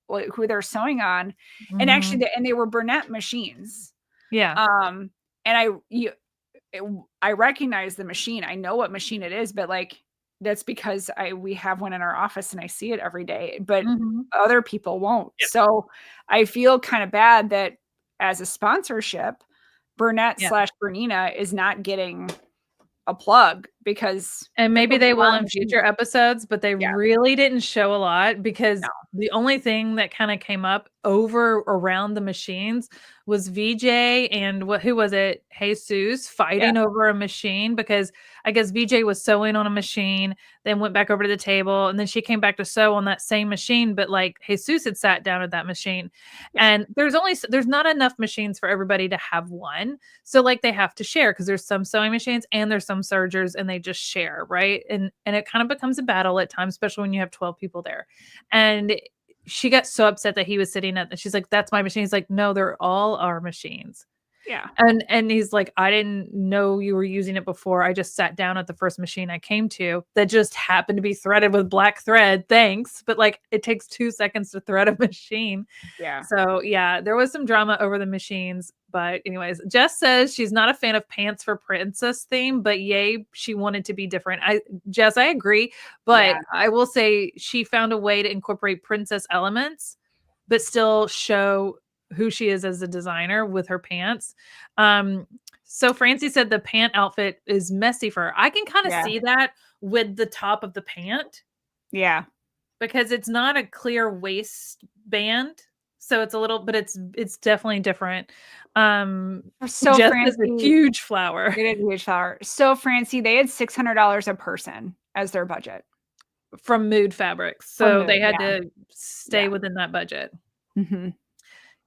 they're sewing on, and actually they were Burnett machines. And I recognize the machine. I know what machine it is, but like that's because we have one in our office and I see it every day, but other people won't. So I feel kind of bad that as a sponsorship, Burnett / Bernina is not getting a plug because maybe they will in future episodes, but they really didn't show a lot because the only thing that kind of came up over around the machines was VJ and who was it? Jesus fighting over a machine because I guess VJ was sewing on a machine, then went back over to the table, and then she came back to sew on that same machine, but like Jesus had sat down at that machine. And there's not enough machines for everybody to have one. So like they have to share because there's some sewing machines and there's some sergers and they just share, right? And it kind of becomes a battle at times, especially when you have 12 people there. And she got so upset that he was sitting at, she's like, that's my machine. He's like, no, they're all our machines. Yeah. And he's like, I didn't know you were using it before. I just sat down at the first machine I came to that just happened to be threaded with black thread. Thanks. But like, it takes 2 seconds to thread a machine. Yeah. So yeah, there was some drama over the machines. But anyways, Jess says she's not a fan of pants for princess theme, but yay, she wanted to be different. Jess, I agree. But I will say she found a way to incorporate princess elements, but still show who she is as a designer with her pants. So Francie said the pant outfit is messy for her. I can kind of see that with the top of the pant. Yeah. Because it's not a clear waistband. So it's a little, but it's definitely different. So Francie is a huge flower. It is a huge flower. So Francie, they had $600 a person as their budget. From Mood Fabrics. So they had to stay within that budget.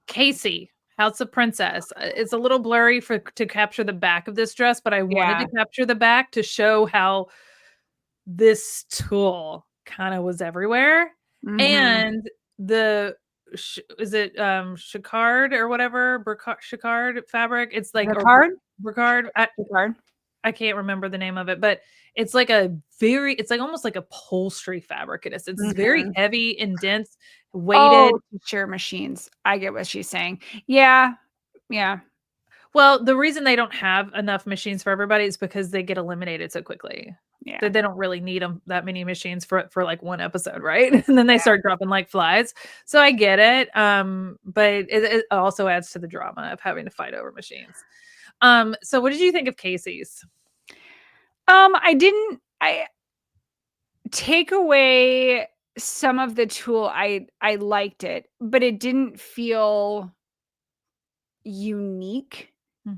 Casey, House of Princess. It's a little blurry to capture the back of this dress, but I wanted to capture the back to show how this tulle kind of was everywhere. And is it Jacquard or whatever? Jacquard fabric? It's like Jacquard? Jacquard. I can't remember the name of it, but it's like almost like upholstery fabric. It's very heavy and dense, weighted. Oh, sure, machines. I get what she's saying. Yeah. Yeah. Well, the reason they don't have enough machines for everybody is because they get eliminated so quickly. Yeah. That they don't really need that many machines for like one episode, right? And then they start dropping like flies. So I get it. But it also adds to the drama of having to fight over machines. So what did you think of Casey's? I take away some of the tool. I liked it, but it didn't feel unique.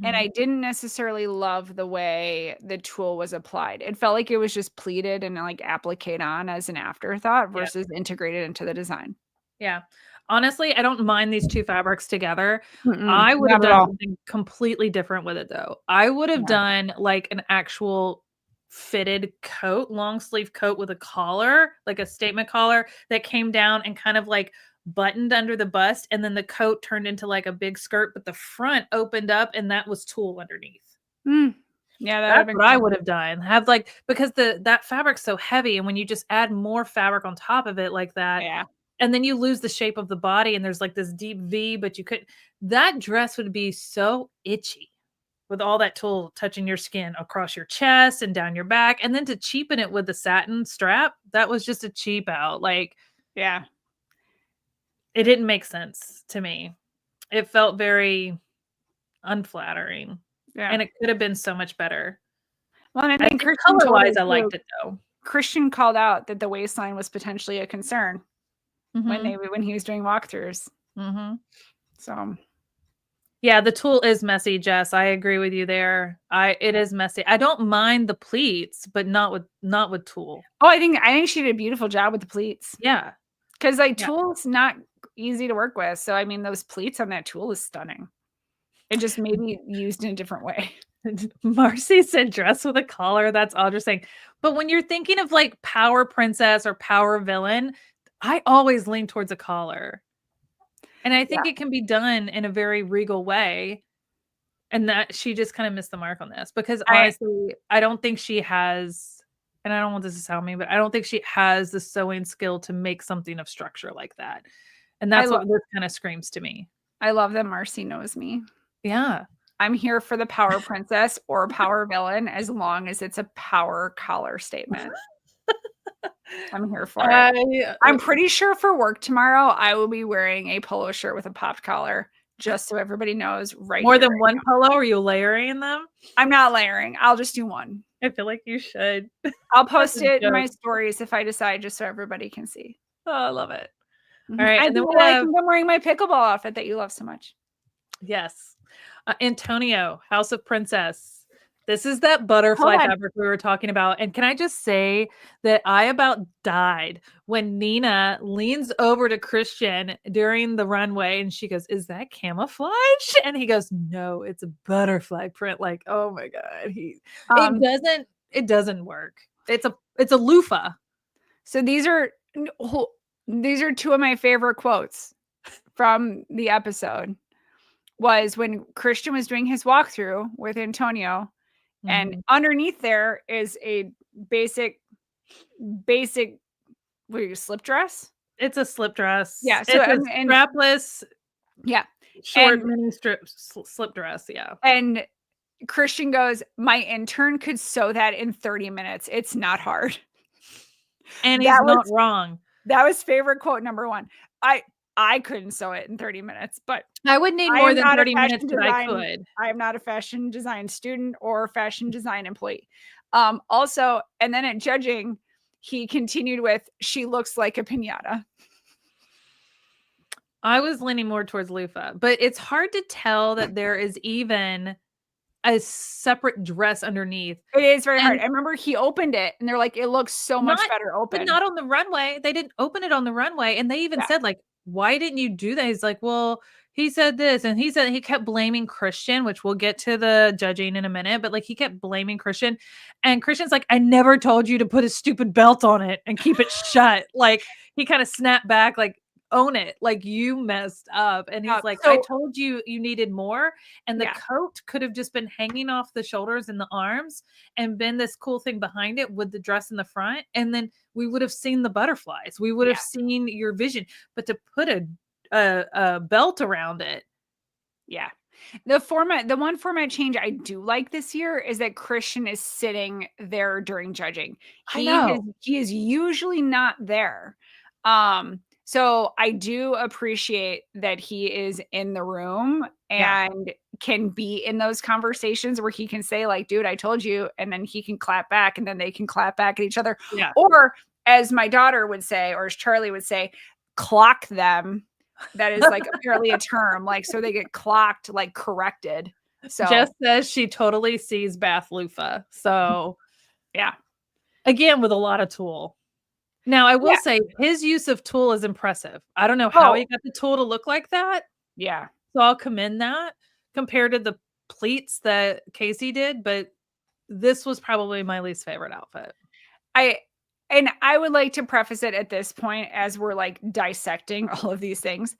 And I didn't necessarily love the way the tool was applied. It felt like it was just pleated and like appliqued on as an afterthought versus integrated into the design. Yeah. Honestly, I don't mind these two fabrics together. I would Not have at done all. something completely different with it though. I would have done like an actual fitted coat, long sleeve coat with a collar, like a statement collar that came down and kind of like buttoned under the bust, and then the coat turned into like a big skirt, but the front opened up and that was tulle underneath. Yeah, That's what I would have done. Have like, because that fabric's so heavy, and when you just add more fabric on top of it like that, Yeah. and then you lose the shape of the body and there's like this deep V, but that dress would be so itchy with all that tulle touching your skin across your chest and down your back. And then to cheapen it with the satin strap, that was just a cheap out. Like, yeah, it didn't make sense to me. It felt very unflattering. Yeah. And it could have been so much better. Well, and I think color-wise, I liked it though. Christian called out that the waistline was potentially a concern when he was doing walkthroughs. So yeah, the tulle is messy, Jess. I agree with you there. It is messy. I don't mind the pleats, but not with tulle. Oh, I think she did a beautiful job with the pleats. Yeah. Because like tulle's not easy to work with. So I mean those pleats on that tulle is stunning. It just may be used in a different way. Marcy said dress with a collar. That's Audra saying. But when you're thinking of like power princess or power villain, I always lean towards a collar. And I think it can be done in a very regal way. And that she just kind of missed the mark on this, because honestly, I don't think she has, and I don't want this to sound mean, but I don't think she has the sewing skill to make something of structure like that. And that's what this kind of screams to me. I love that Marcy knows me. Yeah. I'm here for the power princess or power villain as long as it's a power collar statement. I'm here for it. I'm pretty sure for work tomorrow, I will be wearing a polo shirt with a popped collar, just so everybody knows. More than one polo? Are you layering them? I'm not layering. I'll just do one. I feel like you should. I'll post it in my stories if I decide, just so everybody can see. Oh, I love it. All right. And then I'm wearing my pickleball outfit that you love so much. Yes. Antonio, House of Princess. This is that butterfly fabric we were talking about. And can I just say that I about died when Nina leans over to Christian during the runway and she goes, "Is that camouflage?" And he goes, "No, it's a butterfly print." Like, oh my God. It doesn't work. It's a loofah. So these are two of my favorite quotes from the episode. Was when Christian was doing his walkthrough with Antonio, and underneath there is a basic slip dress. It's a slip dress. Yeah, so it's a strapless. Yeah, short mini slip dress. Yeah, and Christian goes, "My intern could sew that in 30 minutes. It's not hard." And he's not wrong. That was favorite quote number one. I couldn't sew it in 30 minutes, but I would need more than 30 minutes, but I could. I am not a fashion design student or fashion design employee. Also, and then at judging, he continued with, "She looks like a piñata." I was leaning more towards loofah, but it's hard to tell that there is even a separate dress underneath. It is very hard. I remember he opened it and they're like, "It looks so much better open." But not on the runway. They didn't open it on the runway. And they even said like, "Why didn't you do that?" He's like, "Well, he said this." And he kept blaming Christian, which we'll get to the judging in a minute. But like, he kept blaming Christian. And Christian's like, "I never told you to put a stupid belt on it and keep it shut." Like, he kind of snapped back like, own it. Like, you messed up. And he's like, I told you you needed more. And the coat could have just been hanging off the shoulders and the arms and been this cool thing behind it with the dress in the front. And then we would have seen the butterflies. We would have seen your vision. But to put a belt around it. Yeah. The one format change I do like this year is that Christian is sitting there during judging. He is usually not there. So I do appreciate that he is in the room and can be in those conversations where he can say, like, dude, I told you, and then he can clap back, and then they can clap back at each other. Yeah. Or as my daughter would say, or as Charlie would say, clock them. That is like apparently a term, like, so they get clocked, like corrected. So Jess says she totally sees Bath Loofah. So yeah, again, with a lot of tulle. Now I will say his use of tulle is impressive. I don't know how he got the tulle to look like that. Yeah. So I'll commend that compared to the pleats that Casey did, but this was probably my least favorite outfit. I would like to preface it at this point as we're like dissecting all of these things.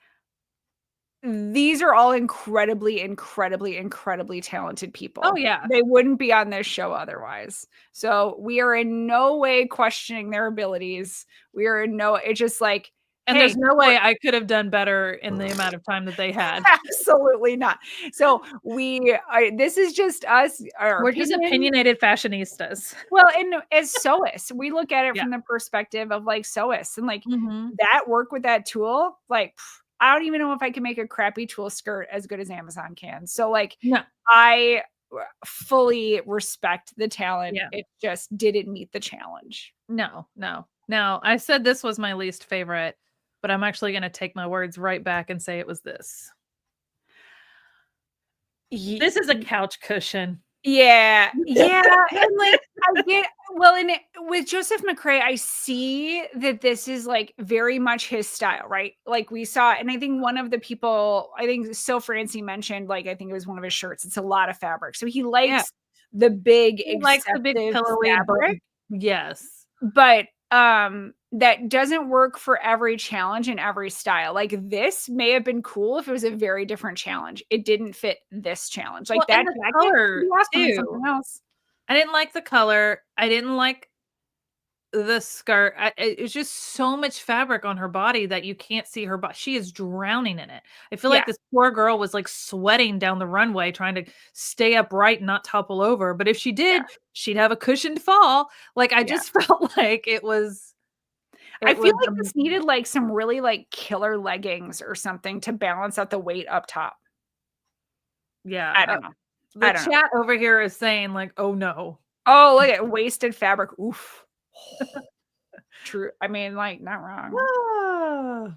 These are all incredibly, incredibly, incredibly talented people. Oh, yeah. They wouldn't be on this show otherwise. So we are in no way questioning their abilities. It's just like, and there's no way I could have done better in the amount of time that they had. Absolutely not. So this is just us. We're just opinionated fashionistas. Well, and as sewists, we look at it from the perspective of like sewists and like that work with that tulle. Like, I don't even know if I can make a crappy tulle skirt as good as Amazon can. So like, I fully respect the talent. It just didn't meet the challenge. No. Now, I said this was my least favorite, but I'm actually going to take my words right back and say it was this. This is a couch cushion. Yeah. And like, with Joseph McCrae, I see that this is like very much his style, right? Like we saw, and I think one of the people, I think So Francie mentioned, like, I think it was one of his shirts. It's a lot of fabric. So he likes the big, pillowy fabric. Yes. But that doesn't work for every challenge and every style. Like this may have been cool if it was a very different challenge. It didn't fit this challenge. Like that color too. Something else. I didn't like the color. I didn't like the skirt. It's just so much fabric on her body that you can't see her body. She is drowning in it. I feel like this poor girl was like sweating down the runway trying to stay upright and not topple over. But if she did, she'd have a cushioned fall. Like I just felt like it was. I feel like this needed like some really like killer leggings or something to balance out the weight up top. Yeah. I don't know. The chat over here is saying like, oh no. Oh, look at wasted fabric. Oof. True. I mean, like, not wrong.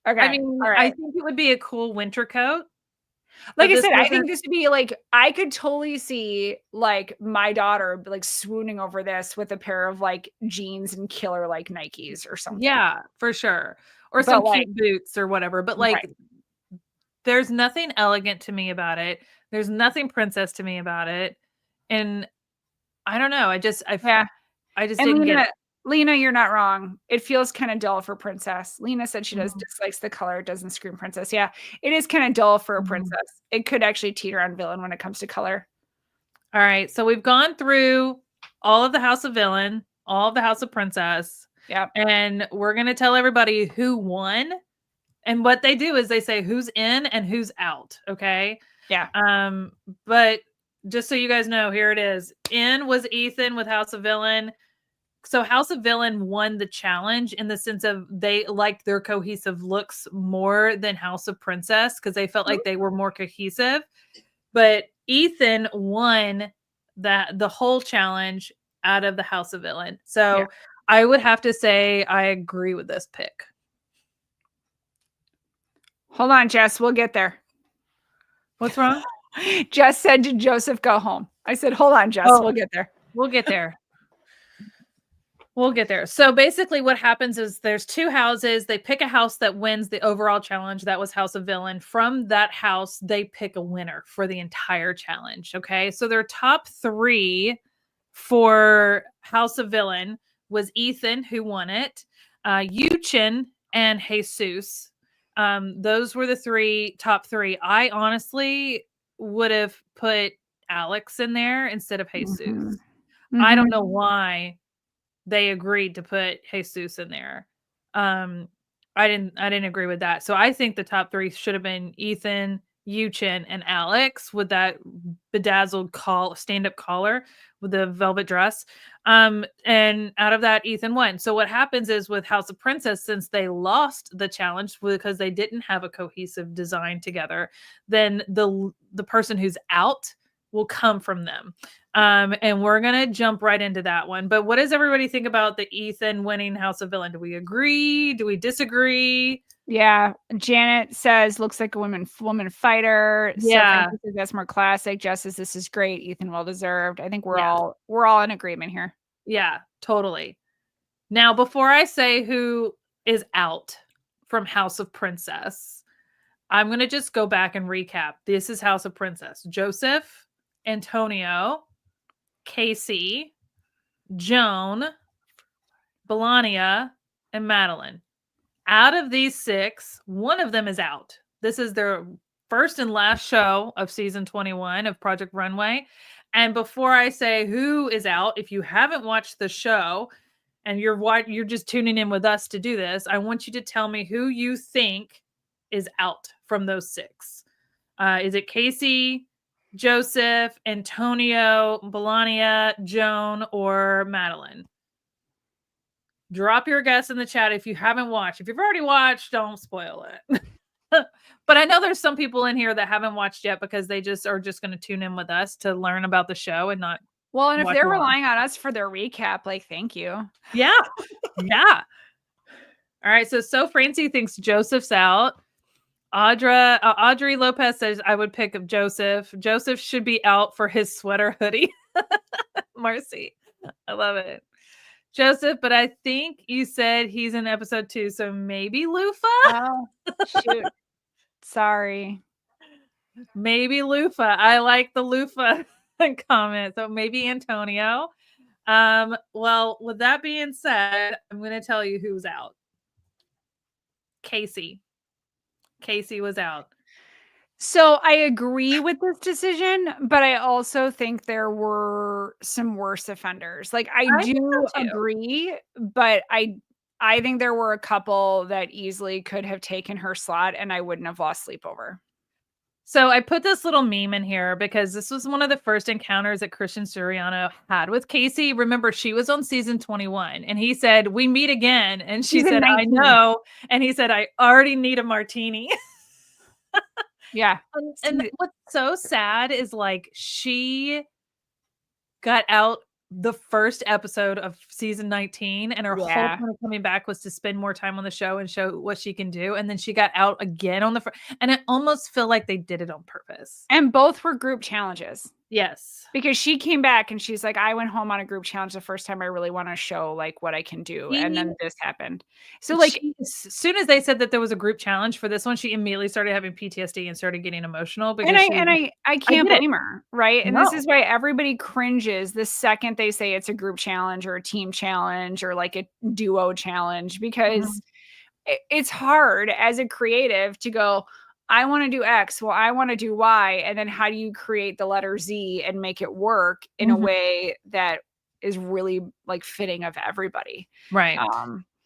Okay. I mean, I think it would be a cool winter coat. Like I said, I think this would be like, I could totally see like my daughter like swooning over this with a pair of like jeans and killer like Nikes or something. Yeah, for sure. Or some cute boots or whatever. But like, there's nothing elegant to me about it. There's nothing princess to me about it. And I don't know. I just didn't get it. Lena, you're not wrong. It feels kind of dull for princess. Lena said she dislikes the color. It doesn't scream princess. Yeah, it is kind of dull for a princess. It could actually teeter on villain when it comes to color. All right. So we've gone through all of the House of Villain, all of the House of Princess. Yeah. And we're going to tell everybody who won. And what they do is they say who's in and who's out. Okay. Yeah. But just so you guys know, here it is. In was Ethan with House of Villain. So House of Villain won the challenge in the sense of they liked their cohesive looks more than House of Princess because they felt like they were more cohesive. But Ethan won the whole challenge out of the House of Villain. So I would have to say I agree with this pick. Hold on, Jess. We'll get there. What's wrong? Jess said to Joseph, go home. I said, hold on, Jess. We'll get there. We'll get there. We'll get there. So basically what happens is there's two houses. They pick a house that wins the overall challenge. That was House of Villain. From that house, they pick a winner for the entire challenge. Okay. So their top three for House of Villain was Ethan, who won it, Yuchin, and Jesus. Those were the top three. I honestly would have put Alex in there instead of Jesus. Mm-hmm. I don't know why they agreed to put Jesus in there. I didn't agree with that. So I think the top three should have been Ethan, Yuchen, and Alex with that bedazzled stand-up collar with the velvet dress. And out of that, Ethan won. So what happens is with House of Princess, since they lost the challenge because they didn't have a cohesive design together, then the person who's out will come from them. And we're gonna jump right into that one. But what does everybody think about the Ethan winning House of Villain? Do we agree? Do we disagree? Yeah, Janet says looks like a woman fighter. Yeah, so that's more classic. Jess says this is great. Ethan well deserved. I think we're all in agreement here. Yeah, totally. Now, before I say who is out from House of Princess, I'm gonna just go back and recap. This is House of Princess: Joseph, Antonio, Casey, Joan, Belania, and Madeline. Out of these 6, one of them is out. This is their first and last show of season 21 of Project Runway. And before I say who is out, if you haven't watched the show and you're just tuning in with us to do this, I want you to tell me who you think is out from those 6. Is it Casey, Joseph, Antonio, Belania, Joan, or Madeline? Drop your guess in the chat if you haven't watched. If you've already watched, don't spoil it. But I know there's some people in here that haven't watched yet because they are just going to tune in with us to learn about the show and not. Well, and if they're relying on us for their recap, like, thank you. Yeah. Yeah. All right. So Francie thinks Joseph's out. Audrey Lopez says I would pick Joseph. Joseph should be out for his sweater hoodie. Marcy. I love it. Joseph, but I think you said he's in episode 2, so maybe Lufa? Oh, shoot. Sorry. Maybe Lufa. I like the Lufa comment. So maybe Antonio. Well, with that being said, I'm going to tell you who's out. Casey. Casey was out. So I agree with this decision, but I also think there were some worse offenders. Like I do agree, but I think there were a couple that easily could have taken her slot and I wouldn't have lost sleep over. So I put this little meme in here because this was one of the first encounters that Christian Siriano had with Casey. Remember, she was on season 21 and he said, "We meet again." And she said, 19. "I know." And he said, "I already need a martini." Yeah. And what's so sad is like she got out the first episode of season 19 and her whole point of coming back was to spend more time on the show and show what she can do. And then she got out again on and it almost felt like they did it on purpose. And both were group challenges. Yes. Because she came back and she's like, I went home on a group challenge the first time I really want to show like what I can do. And then this happened. So like as soon as they said that there was a group challenge for this one, she immediately started having PTSD and started getting emotional. Because I can't blame her. Right. And this is why everybody cringes the second they say it's a group challenge or a team challenge or like a duo challenge, because it's hard as a creative to go, I want to do X. Well, I want to do Y. And then how do you create the letter Z and make it work in a way that is really like fitting of everybody? Right.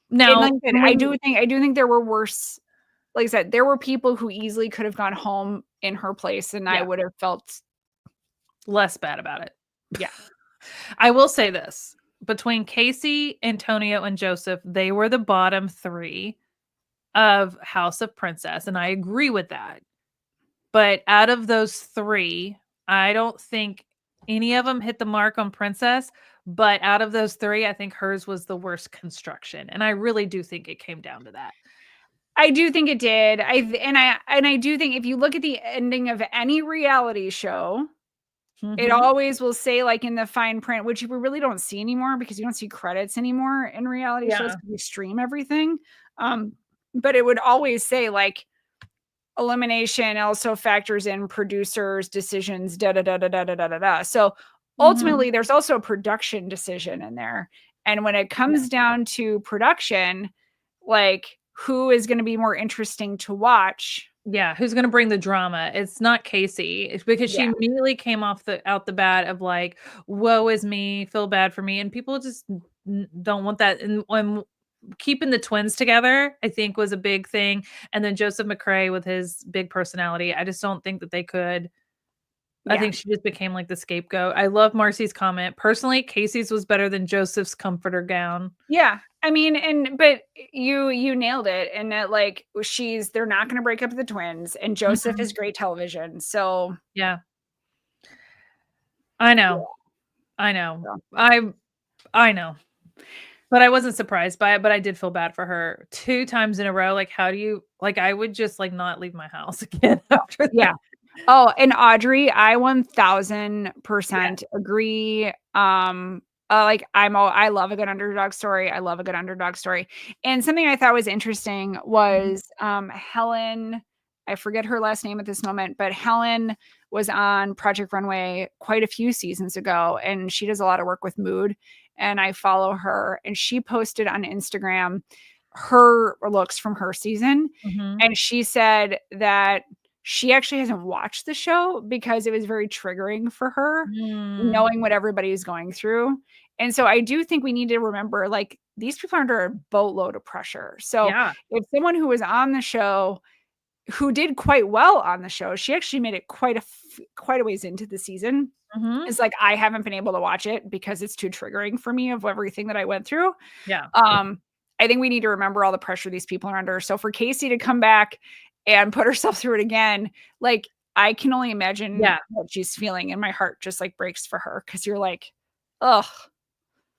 Now, like I do think there were worse. Like I said, there were people who easily could have gone home in her place and I would have felt less bad about it. Yeah. I will say this. Between Casey, Antonio, and Joseph, they were the bottom 3 of House of Princess, and I agree with that. But out of those 3, I don't think any of them hit the mark on Princess, but out of those 3, I think hers was the worst construction, and I really do think it came down to that. I do think it did. I do think if you look at the ending of any reality show, it always will say like in the fine print, which we really don't see anymore because you don't see credits anymore in reality shows because we stream everything. But it would always say like elimination also factors in producers' decisions, da da da da da da da da. So ultimately, there's also a production decision in there. And when it comes down to production, like who is going to be more interesting to watch. Yeah, who's gonna bring the drama? It's not Casey. It's because she Yeah. immediately came off out the bat of like, "Woe is me, feel bad for me," and people just don't want that. And when keeping the twins together, I think was a big thing. And then Joseph McCrae with his big personality, I just don't think that they could. I Yeah. think she just became like the scapegoat. I love Marcy's comment. Personally, Casey's was better than Joseph's comforter gown. Yeah. I mean, but you nailed it. And that like they're not going to break up the twins, and Joseph Mhm. is great television. So Yeah. I yeah. know. I know. I know. But I wasn't surprised by it, but I did feel bad for her 2 times in a row. Like, how do you like, I would just, like, not leave my house again after Yeah. that. Oh, and Audrey, I Yeah. 1000% agree. Like I love a good underdog story. I love a good underdog story. And something I thought was interesting Mhm. was Helen, I forget her last name at this moment, but Helen was on Project Runway quite a few seasons ago, and she does a lot of work with mood. And I follow her, and she posted on Instagram her looks from her season. Mhm. And she said that she actually hasn't watched the show because it was very triggering for her Mm. knowing what everybody is going through. And so I do think we need to remember, like, these people are under a boatload of pressure. So Yeah. if someone who was on the show, who did quite well on the show, she actually made it quite a ways into the season. Mhm. It's like I haven't been able to watch it because it's too triggering for me of everything that I went through. Yeah. I think we need to remember all the pressure these people are under. So for Casey to come back and put herself through it again, like I can only imagine Yeah. what she's feeling, and my heart just like breaks for her because you're like, ugh,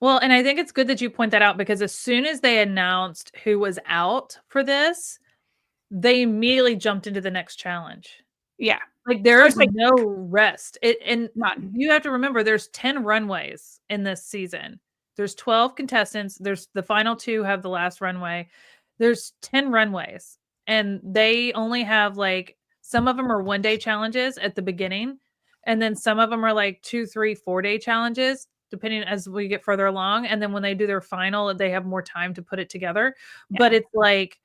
Well, and I think it's good that you point that out because as soon as they announced who was out for this, they immediately jumped into the next challenge. yeah. Like, So there's it's like no rest. And none. you have to remember there's 10 runways in this season. There's 12 contestants. There's the final 2 have the last runway. There's 10 runways, and they only have, like some of them are one-day challenges at the beginning, and then some of them are, like, 2, 3, 4-day challenges, depending as we get further along, and then when they do their final, they have more time to put it together, but Yeah. it's like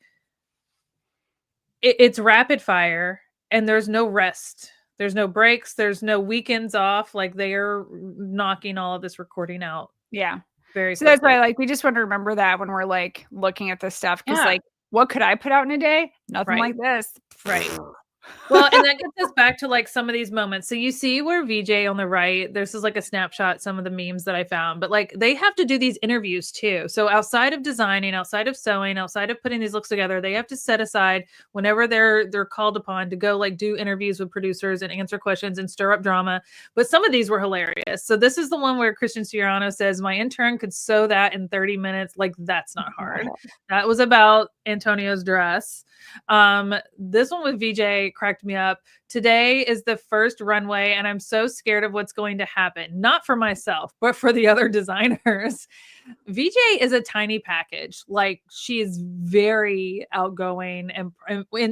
it's rapid fire and there's no rest. There's no breaks, there's no weekends off, like, they are knocking all of this recording out Yeah. very So that's quickly. why like we just want to remember that when we're like looking at this stuff. Cause Yeah, like what could I put out in a day? Nothing right, like this. right. Well, and that gets us back to, like, some of these moments. So you see where VJ on the right, this is like a snapshot, some of the memes that I found, but, like, they have to do these interviews too. So outside of designing, outside of sewing, outside of putting these looks together, they have to set aside whenever they're called upon to go, like, do interviews with producers and answer questions and stir up drama. But some of these were hilarious. So this is the one where Christian Siriano says, "My intern could sew that in 30 minutes." Like, that's not hard. That was about Antonio's dress. This one with VJ cracked me up. Today is the first runway, and I'm so scared of what's going to happen. Not for myself, but for the other designers. VJ is a tiny package. Like, she is very outgoing and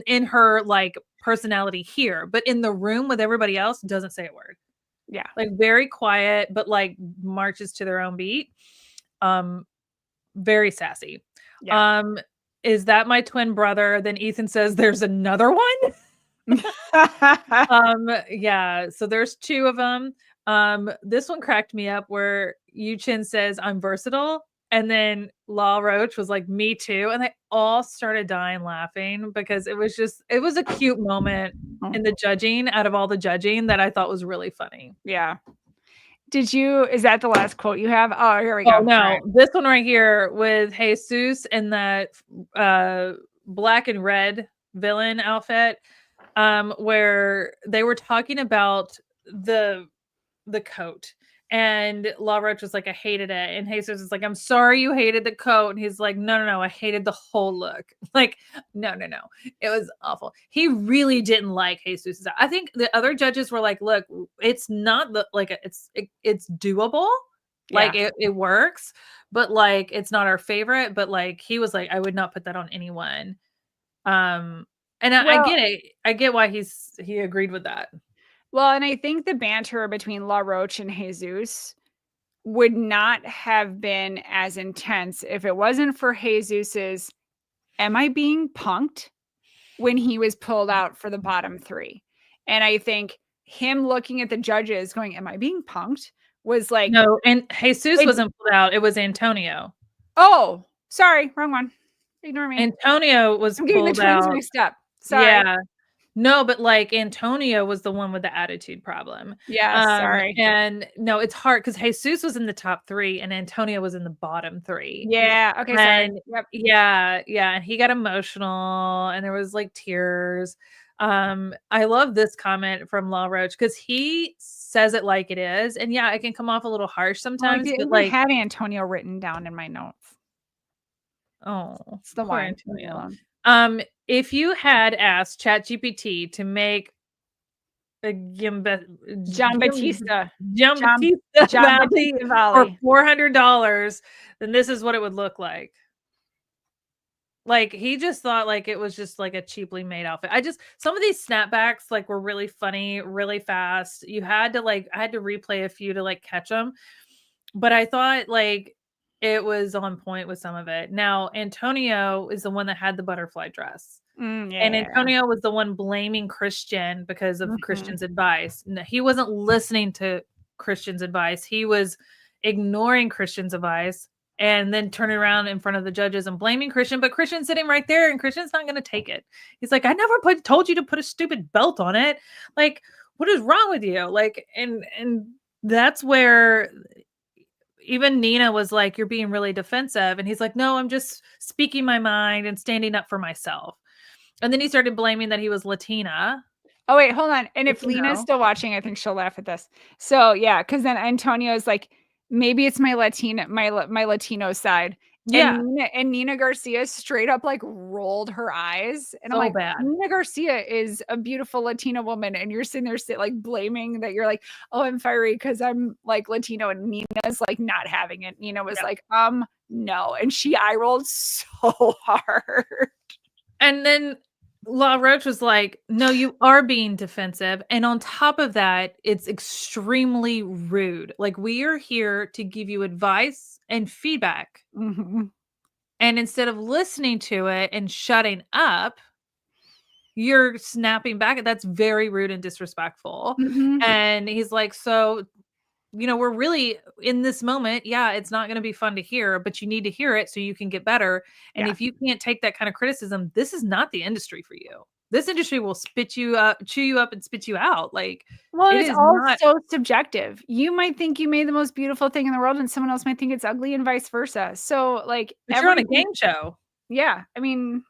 in her like personality here, but in the room with everybody else doesn't say a word. Yeah. Like, very quiet, but like marches to their own beat. Um, Very sassy. Yeah. Um, is that my twin brother? Then Ethan says there's another one. Yeah, so there's 2 of them. This one cracked me up where Chin says, "I'm versatile," and then Law Roach was like, "Me too," and they all started dying laughing because it was a cute moment in the judging out of all the judging that I thought was really funny. Yeah. Is that the last quote you have? Oh, here we go. Oh, All no, right. this one right here with Jesus in that, uh, black and red villain outfit, where they were talking about the coat, and Law Roach was like, "I hated it," and Jesus is like, "I'm sorry you hated the coat," and he's like, "No, no, no, I hated the whole look." Like, no, no, no, it was awful. He really didn't like Jesus'. I think the other judges were like, "Look, it's not the like, it's doable, like, Yeah. it works, but, like, it's not our favorite," but, like, he was like, "I would not put that on anyone." Um, and I Well, get it. I get why he agreed with that. and I think the banter between La Roche and Jesus would not have been as intense if it wasn't for Jesus's am I being punked when he was pulled out for the bottom 3? And I think him looking at the judges going, am I being punked? Was like, no, and Jesus wasn't pulled out. It was Antonio. Oh, sorry, wrong one. Ignore me. Antonio was I'm getting the pulled twins out. mixed up. Sorry. Yeah. No, but like Antonio was the one with the attitude problem. Yeah, sorry. And no, it's hard because Jesus was in the top 3 and Antonio was in the bottom 3. Yeah. Okay. Sorry. Yep. Yeah. And he got emotional and there was like tears. I love this comment from Law Roach because he says it like it is. And yeah, it can come off a little harsh sometimes. I But like, had Antonio written down in my notes. oh, it's the poor one. Antonio. If you had asked ChatGPT to make a John Batista Valley for $400, then this is what it would look like. Like he just thought like it was just like a cheaply made outfit. Some of these snapbacks like were really funny, really fast. I had to replay a few to like catch them. But I thought like it was on point with some of it. Now, Antonio is the one that had the butterfly dress. And Antonio was the one blaming Christian because of Christian's advice. No, he wasn't listening to Christian's advice. He was ignoring Christian's advice and then turning around in front of the judges and blaming Christian. But Christian's sitting right there and Christian's not going to take it. He's like, I never told you to put a stupid belt on it. Like, what is wrong with you? Like, and that's where even Nina was like, you're being really defensive. And he's like, no, I'm just speaking my mind and standing up for myself. And then he started blaming that he was Latina. Oh, wait, hold on. And if Lena's still watching, I think she'll laugh at this. So yeah, because then Antonio is like, maybe it's my Latino side. Yeah. And Nina Garcia straight up like rolled her eyes. And I'm like, bad. Nina Garcia is a beautiful Latina woman. And you're sitting there like blaming that you're like, oh, I'm fiery because I'm like Latino. And Nina's like not having it. Nina was like, no. And she eye rolled so hard. And then La Roche was like, no, you are being defensive. And on top of that, it's extremely rude. Like, we are here to give you advice and feedback. And instead of listening to it and shutting up, you're snapping back. That's very rude and disrespectful. And he's like, so, we're really in this moment. Yeah, it's not going to be fun to hear, but you need to hear it so you can get better. And if you can't take that kind of criticism, this is not the industry for you. This industry will spit you up, chew you up and spit you out. Like, well, it's all so subjective. You might think you made the most beautiful thing in the world and someone else might think it's ugly and vice versa. So like, you're on a game show. Yeah. I mean,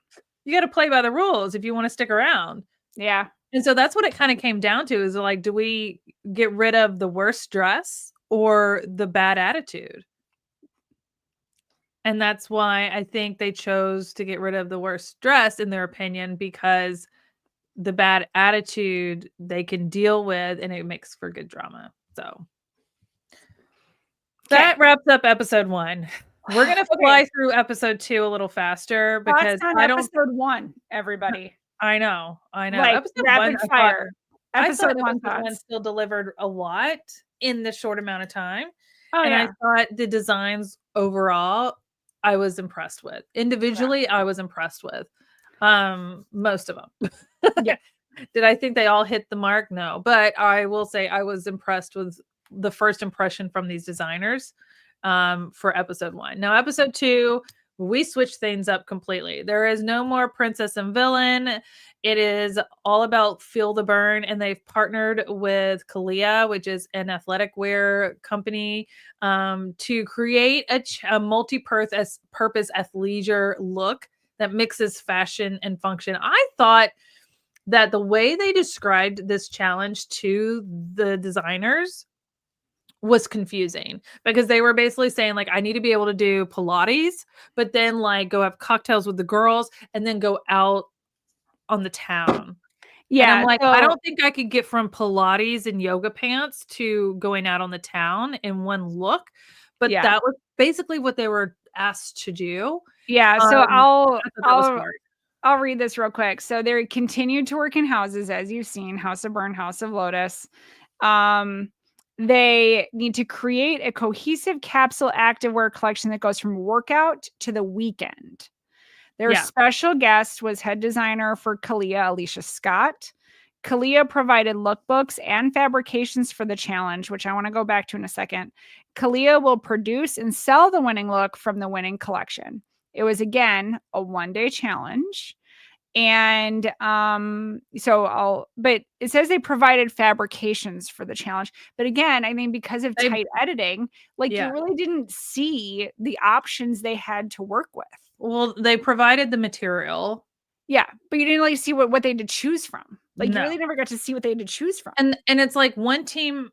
you got to play by the rules if you want to stick around. Yeah. And so that's what it kind of came down to is like, do we get rid of the worst dress or the bad attitude? And that's why I think they chose to get rid of the worst dress in their opinion, because the bad attitude they can deal with and it makes for good drama. So that wraps up episode 1. We're going to fly through episode 2 a little faster because episode 1, everybody. I know. Like, episode rapid 1, fire. Episode 1 still delivered a lot in this short amount of time. And I thought the designs overall, I was impressed with. Individually, I was impressed with most of them. Did I think they all hit the mark? No. But I will say I was impressed with the first impression from these designers for episode 1. Now, episode 2, we switched things up completely. There is no more princess and villain. It is all about Feel the Burn, and they've partnered with Kalia, which is an athletic wear company, to create a multi-purpose athleisure look that mixes fashion and function. I thought that the way they described this challenge to the designers was confusing, because they were basically saying like, I need to be able to do Pilates, but then like go have cocktails with the girls and then go out on the town. And I'm like, I don't think I could get from Pilates and yoga pants to going out on the town in one look, but that was basically what they were asked to do. Yeah. So I'll read this real quick. So they continued to work in houses, as you've seen, House of Burn, House of Lotus. They need to create a cohesive capsule activewear collection that goes from workout to the weekend. Their special guest was head designer for Kalia, Alicia Scott. Kalia provided lookbooks and fabrications for the challenge, which I want to go back to in a second. Kalia will produce and sell the winning look from the winning collection. It was, again, a one-day challenge. And but it says they provided fabrications for the challenge. But again, I mean, because of tight editing, like you really didn't see the options they had to work with. Well, they provided the material. Yeah, but you didn't really see what they had to choose from. Like you really never got to see what they had to choose from. And it's like one team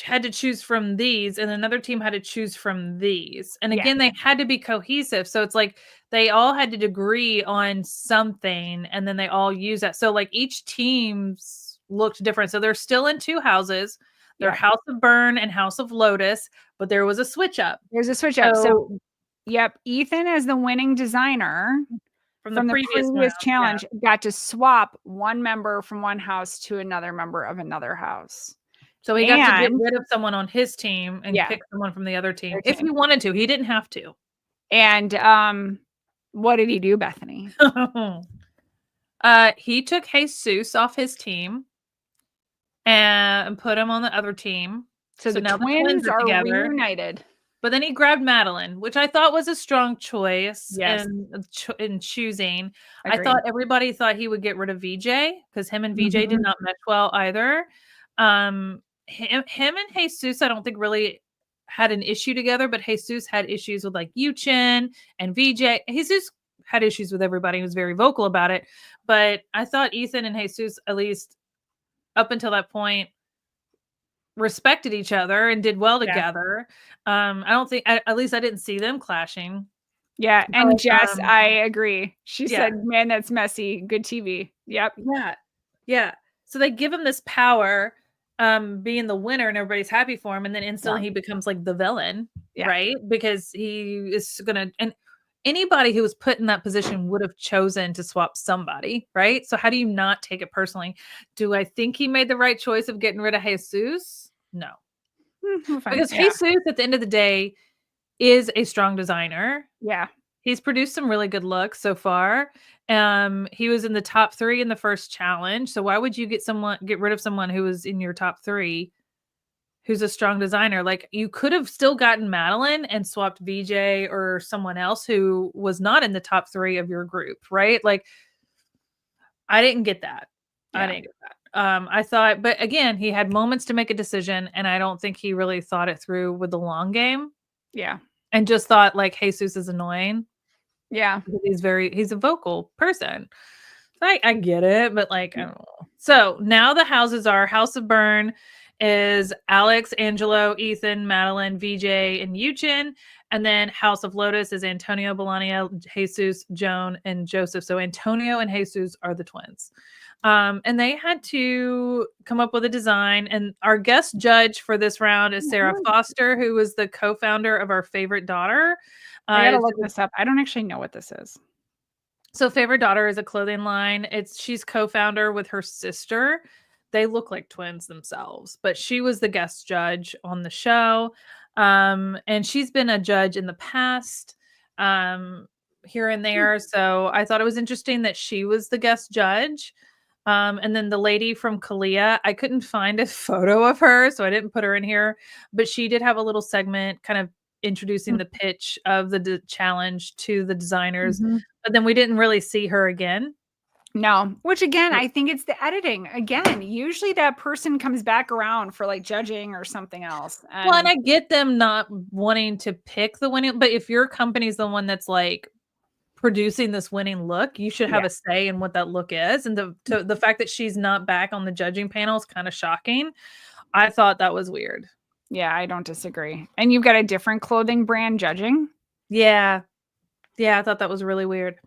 had to choose from these and another team had to choose from these. And again, they had to be cohesive. So it's like they all had to agree on something and then they all use that. So like each team's looked different. So they're still in two houses. They're House of Burn and House of Lotus, but there was a switch up. There's a switch up. So yep, Ethan as the winning designer from the previous challenge got to swap one member from one house to another member of another house. So he got to get rid of someone on his team and pick someone from the other team if he wanted to. He didn't have to. And what did he do, Bethany? He took Jesus off his team and put him on the other team. So now the twins are reunited. But then he grabbed Madeline, which I thought was a strong choice in choosing. Agreed. I thought everybody thought he would get rid of VJ because him and VJ did not mesh well either. Him and Jesus, I don't think really had an issue together, but Jesus had issues with like Yuchin and VJ. Jesus had issues with everybody. He was very vocal about it. But I thought Ethan and Jesus, at least up until that point, respected each other and did well together. I don't think, at least I didn't see them clashing. Yeah. And Jess, I agree. She said, man, that's messy. Good TV. Yep. Yeah. So they give him this power, being the winner and everybody's happy for him. And then instantly he becomes like the villain, right? Because he is and anybody who was put in that position would have chosen to swap somebody, right? So how do you not take it personally? Do I think he made the right choice of getting rid of Jesus? No. Because Jesus, at the end of the day, is a strong designer. Yeah. He's produced some really good looks so far. He was in the top 3 in the first challenge. So why would you get rid of someone who was in your top 3 who's a strong designer? Like you could have still gotten Madeline and swapped VJ or someone else who was not in the top 3 of your group, right? Like I didn't get that. I didn't get that. I thought, but again, he had moments to make a decision and I don't think he really thought it through with the long game. Yeah. And just thought like Jesus is annoying. Yeah. He's a vocal person. I get it, but like, I don't know. So now the houses are House of Burn is Alex, Angelo, Ethan, Madeline, VJ, and Yuchin. And then House of Lotus is Antonio, Belania, Jesus, Joan, and Joseph. So Antonio and Jesus are the twins. And they had to come up with a design. And our guest judge for this round is Sarah Foster, who was the co-founder of Our Favorite Daughter. I gotta look this up. I don't actually know what this is. So Favorite Daughter is a clothing line. She's co-founder with her sister. They look like twins themselves, but she was the guest judge on the show. And she's been a judge in the past, here and there. So I thought it was interesting that she was the guest judge. And then the lady from Kalia, I couldn't find a photo of her, so I didn't put her in here, but she did have a little segment kind of introducing the pitch of the challenge to the designers, but then we didn't really see her again. No, which again, I think it's the editing. Again, usually that person comes back around for like judging or something else. Well, and I get them not wanting to pick the winning, but if your company's the one that's like producing this winning look, you should have a say in what that look is. And the fact that she's not back on the judging panel is kind of shocking. I thought that was weird. Yeah, I don't disagree. And you've got a different clothing brand judging? Yeah. Yeah, I thought that was really weird.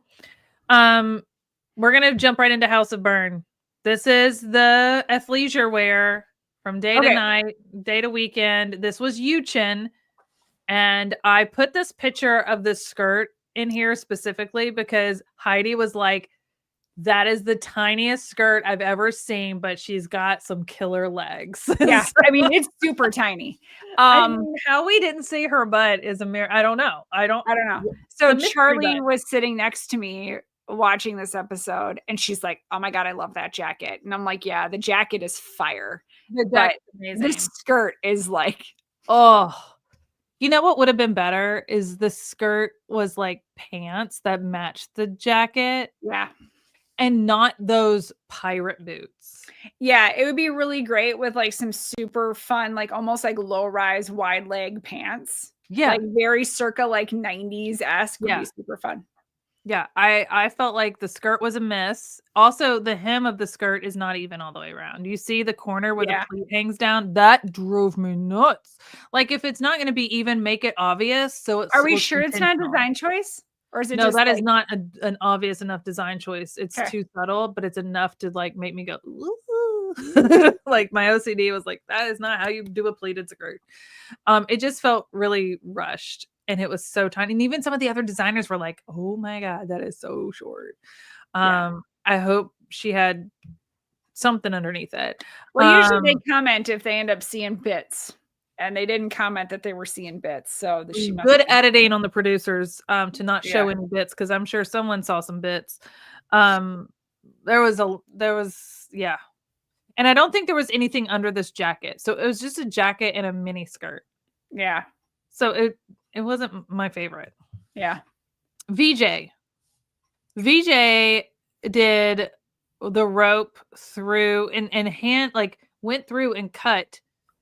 We're going to jump right into House of Burn. This is the athleisure wear from day to night, day to weekend. This was Yuchin. And I put this picture of this skirt in here specifically because Heidi was like, That is the tiniest skirt I've ever seen, but she's got some killer legs. Yeah, I mean, it's super tiny. How we didn't see her butt is a mirror. I don't know. I don't know. So The mystery butt. Charlene was sitting next to me watching this episode, and she's like, "Oh my God, I love that jacket." And I'm like, "Yeah, the jacket is fire. The But jacket's amazing. this skirt is like, Oh, you know what would have been better is the skirt was like pants that matched the jacket yeah. and not those pirate boots. Yeah, it would be really great with like some super fun, like almost like low-rise wide leg pants. Yeah. Like very circa like 90s-esque would Yeah. be super fun. Yeah, I felt like the skirt was a miss. Also, the hem of the skirt is not even all the way around. You see the corner where Yeah. the pleat hangs down? That drove me nuts. Like, if it's not gonna be even, make it obvious, so it's Are we looks sure it's not a intentional. design choice? Or is it No, just that is like not an obvious enough design choice. It's Okay. too subtle, but it's enough to, like, make me go, "Ooh." Like, my OCD was like, "That is not how you do a pleated skirt." It just felt really rushed, and it was so tiny, and even some of the other designers were like, "Oh my god, that is so short." Yeah. I hope she had something underneath it. Well, usually they comment if they end up seeing bits, and they didn't comment that they were seeing bits, so she must Good be editing on the producers, to not show Yeah. any bits, 'cause I'm sure someone saw some bits. There was yeah. And I don't think there was anything under this jacket, so it was just a jacket and a mini skirt. Yeah. So it wasn't my favorite. Yeah. VJ did the rope through and hand like went through and cut.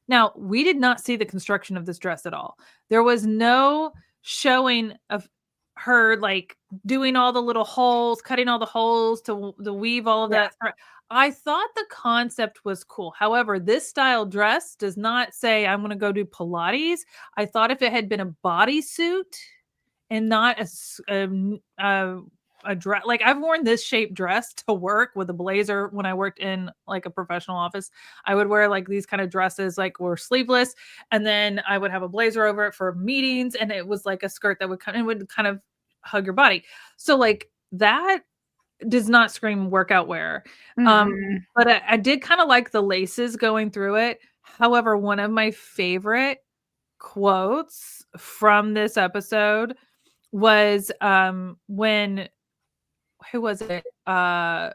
Now, we did not see the construction of this dress at all. There was no showing of her like doing all the little holes, cutting all the holes to weave all of Yeah. that. I thought the concept was cool. However, this style dress does not say I'm going to go do Pilates. I thought if it had been a bodysuit and not a dress, like I've worn this shaped dress to work with a blazer when I worked in like a professional office. I would wear like these kind of dresses, like were sleeveless, and then I would have a blazer over it for meetings, and it was like a skirt that would kind of hug your body. So like that does not scream workout wear. But I did kind of like the laces going through it. However, one of my favorite quotes from this episode was when who was it? The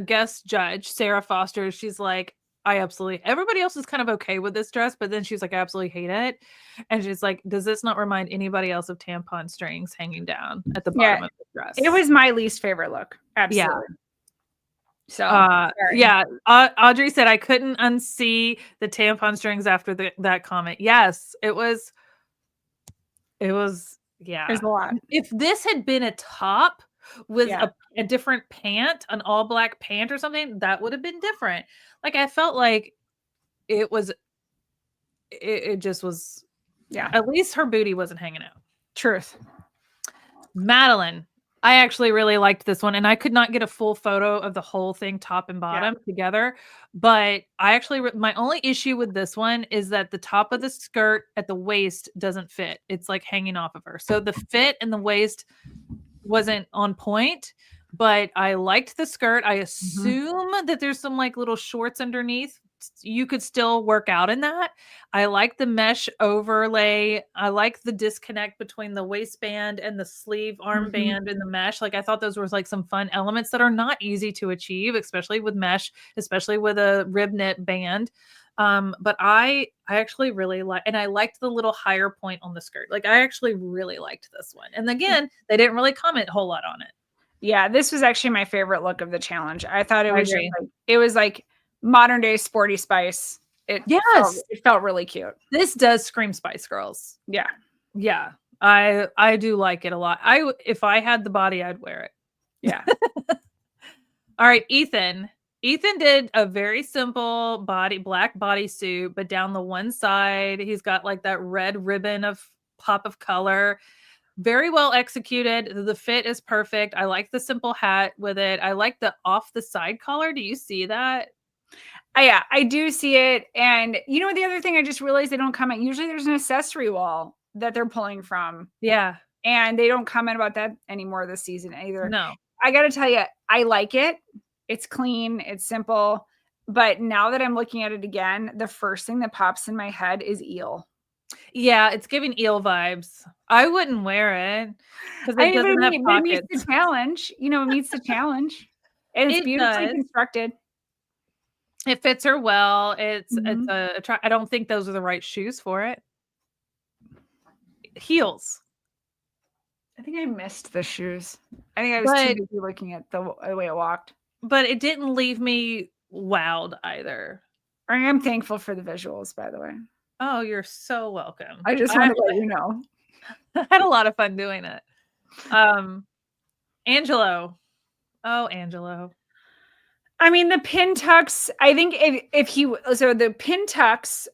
guest judge, Sarah Foster, she's like, everybody else is kind of okay with this dress, but then she's like, I absolutely hate it. And she's like, does this not remind anybody else of tampon strings hanging down at the bottom of the dress? It was my least favorite look. Absolutely. Yeah. So yeah, Audrey said I couldn't unsee the tampon strings after that comment. Yes, it was yeah. It was a lot. If this had been a top with a different pant, an all black pant or something, that would have been different. Like I felt like it just was, at least her booty wasn't hanging out. Truth. Madeline, I actually really liked this one, and I could not get a full photo of the whole thing top and bottom together, but my only issue with this one is that the top of the skirt at the waist doesn't fit. It's like hanging off of her. So the fit and the waist wasn't on point, but I liked the skirt. I assume that there's some like little shorts underneath. You could still work out in that. I like the mesh overlay. I like the disconnect between the waistband and the sleeve armband and the mesh. Like I thought those were like some fun elements that are not easy to achieve, especially with mesh, especially with a rib knit band. But I actually really and I liked the little higher point on the skirt. Like I actually really liked this one. And again, they didn't really comment a whole lot on it. Yeah, this was actually my favorite look of the challenge. I thought it was like modern day Sporty Spice. It felt really cute. This does scream Spice Girls. Yeah. Yeah. I do like it a lot. If I had the body, I'd wear it. Yeah. All right, Ethan. Ethan did a very simple black bodysuit, but down the one side, he's got like that red ribbon of pop of color. Very well executed. The fit is perfect. I like the simple hat with it. I like the off the side collar. Do you see that? Yeah, I do see it. And you know, the other thing I just realized they don't comment. Usually there's an accessory wall that they're pulling from. Yeah. And they don't comment about that anymore this season either. No. I got to tell you, I like it. It's clean. It's simple. But now that I'm looking at it again, the first thing that pops in my head is eel. Yeah, it's giving eel vibes. I wouldn't wear it because I it mean, doesn't have but it meets pockets. the challenge. You know, it meets the challenge. And it's It beautifully does. constructed. It fits her well. It's Mhm. I don't think those are the right shoes for it. Heels. I think I missed the shoes. I think I was too But busy looking at the way it walked. but it didn't leave me wowed either. I am thankful for the visuals, by the way. Oh, you're so welcome. I just want to let you know. I had a lot of fun doing it. Angelo. Oh, Angelo. I mean, the pin tucks, I think the pin tucks,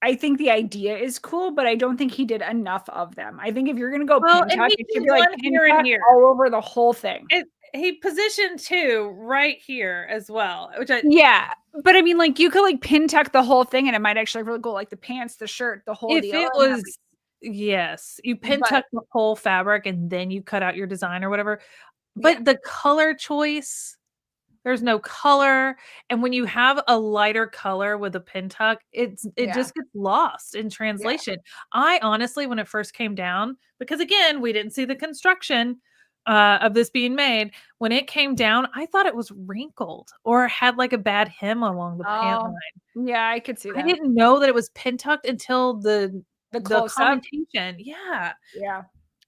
I think the idea is cool, but I don't think he did enough of them. I think if you're going to go pin tuck, it should be like pin tuck all over the whole thing. He positioned 2 right here as well, which yeah, but I mean, like you could like pin tuck the whole thing, and it might actually really go like the pants, the shirt, the whole deal. If it was, yes, you pin tuck the whole fabric and then you cut out your design or whatever. But the color choice, there's no color, and when you have a lighter color with a pin tuck, it just gets lost in translation. I honestly, when it first came down, because again, we didn't see the construction of this being made, when it came down, I thought it was wrinkled or had like a bad hem along the pant line. Yeah, I could see that. I didn't know that it was pin tucked until the commentation. Yeah.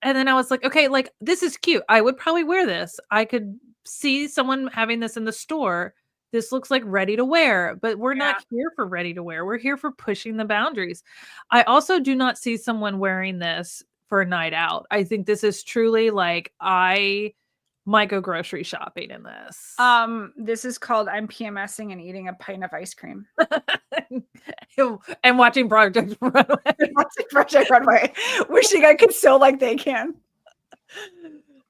And then I was like, okay, like this is cute. I would probably wear this. I could see someone having this in the store. This looks like ready to wear, but we're not here for ready to wear. We're here for pushing the boundaries. I also do not see someone wearing this for a night out. I think this is truly like, I might go grocery shopping in this. This is called I'm PMSing and eating a pint of ice cream. And watching Project Runway. Wishing I could sew like they can.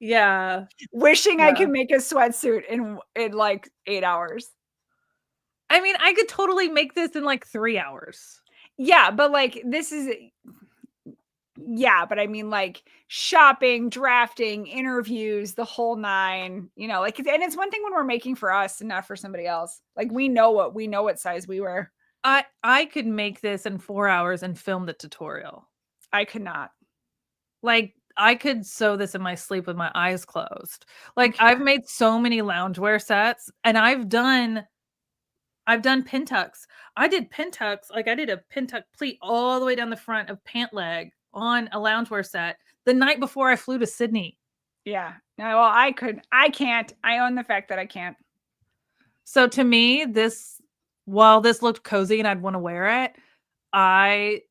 Yeah. Wishing I could make a sweatsuit in like 8 hours. I mean, I could totally make this in like 3 hours. Yeah, but like but I mean like shopping, drafting, interviews, the whole 9, you know, like, and it's one thing when we're making for us and not for somebody else. Like we know what size we wear. I could make this in 4 hours and film the tutorial. I could not. Like, I could sew this in my sleep with my eyes closed. Like, I've made so many loungewear sets, and I've done pin tucks. I did pin tucks. Like, I did a pin tuck pleat all the way down the front of pant leg on a loungewear set the night before I flew to Sydney. Yeah. No, well, I can't. I own the fact that I can't. So to me, while this looked cozy and I'd want to wear it, I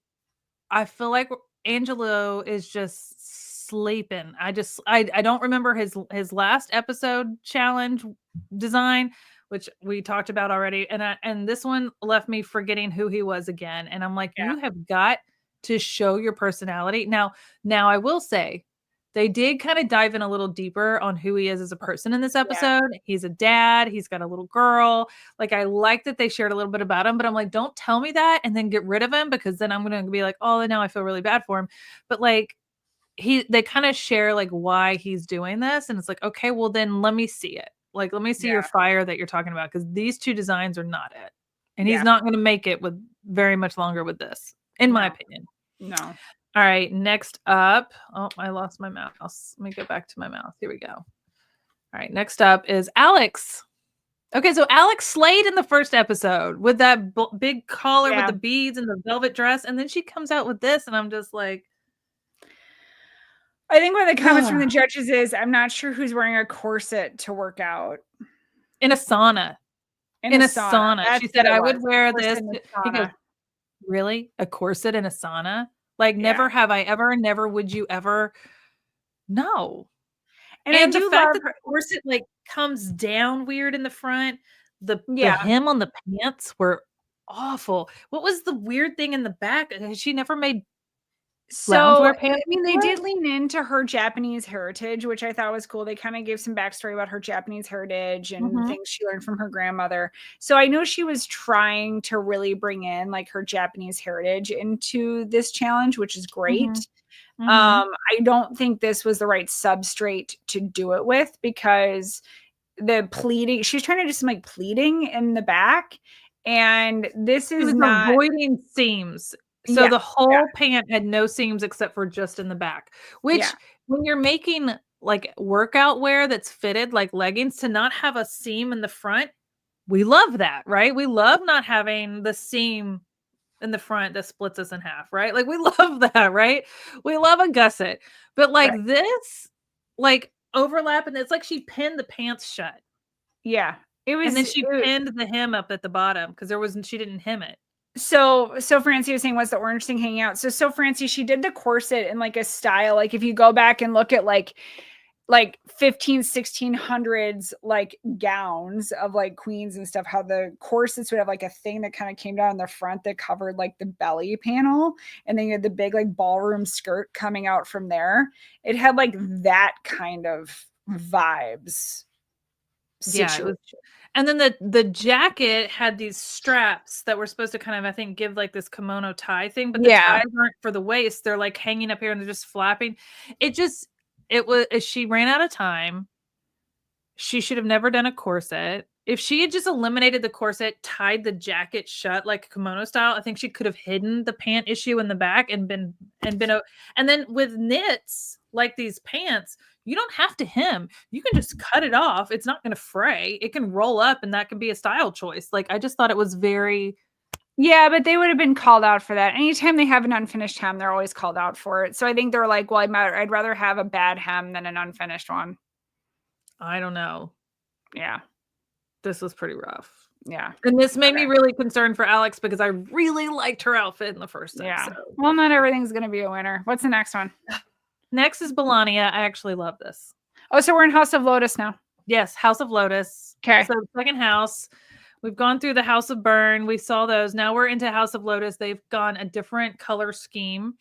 feel like Angelo is just sleeping. I don't remember his last episode challenge design, which we talked about already, and this one left me forgetting who he was again. And I'm like, you have got to show your personality. Now I will say, they did kind of dive in a little deeper on who he is as a person in this episode. He's a dad. He's got a little girl. Like, I like that they shared a little bit about him, but I'm like, don't tell me that and then get rid of him, because then I'm going to be like, oh, now I feel really bad for him. But like, they kind of share like why he's doing this. And it's like, okay, well then let me see it. Like, let me see your fire that you're talking about, because these 2 designs are not it. And he's not going to make it with very much longer with this, in my opinion. No. All right, next up. Oh, I lost my mouse. Let me get back to my mouse. Here we go. All right, next up is Alex. Okay, so Alex slayed in the first episode with that big collar with the beads and the velvet dress, and then she comes out with this, and I'm just like, I think one of the comments from the judges is, I'm not sure who's wearing a corset to work out. In a sauna. In a sauna. She said, I would wear this. He goes, really? A corset in a sauna? Like, never have I ever, never would you ever. No. And the fact that the corset like comes down weird in the front, the hem on the pants were awful. What was the weird thing in the back? She never made loungewear pants. I mean, they did lean into her Japanese heritage, which I thought was cool. They kind of gave some backstory about her Japanese heritage and things she learned from her grandmother. So I know she was trying to really bring in like her Japanese heritage into this challenge, which is great. I don't think this was the right substrate to do it with, because the pleating, she was trying to do some like pleating in the back, and this is not avoiding seams. So the whole pant had no seams except for just in the back, which when you're making like workout wear that's fitted like leggings, to not have a seam in the front, we love that, right? We love not having the seam in the front that splits us in half, right? Like we love that, right? We love a gusset. But like this, like overlap, and it's like she pinned the pants shut. Yeah. It was, and then she pinned the hem up at the bottom because she didn't hem it. So Francie was saying, what's the orange thing hanging out? So Francie, she did the corset in like a style. Like if you go back and look at like 1600s like gowns of like queens and stuff, how the corsets would have like a thing that kind of came down in the front that covered like the belly panel, and then you had the big like ballroom skirt coming out from there. It had like that kind of vibes. Yeah, it was, and then the jacket had these straps that were supposed to kind of, I think, give like this kimono tie thing, but the ties aren't for the waist. They're like hanging up here and they're just flapping. She ran out of time. She should have never done a corset. If she had just eliminated the corset, tied the jacket shut like kimono style, I think she could have hidden the pant issue in the back and then with knits like these pants, you don't have to hem. You can just cut it off. It's not going to fray. It can roll up, and that can be a style choice. Like, I just thought it was very... Yeah, but they would have been called out for that. Anytime they have an unfinished hem, they're always called out for it. So I think they're like, well, I'd rather have a bad hem than an unfinished one. I don't know. Yeah. This was pretty rough. Yeah. And this made me really concerned for Alex because I really liked her outfit in the first time. Yeah. So. Well, not everything's going to be a winner. What's the next one? Next is Melania. I actually love this. Oh, so we're in House of Lotus now. Yes, House of Lotus. Okay. So second house. We've gone through the House of Burn. We saw those. Now we're into House of Lotus. They've gone a different color scheme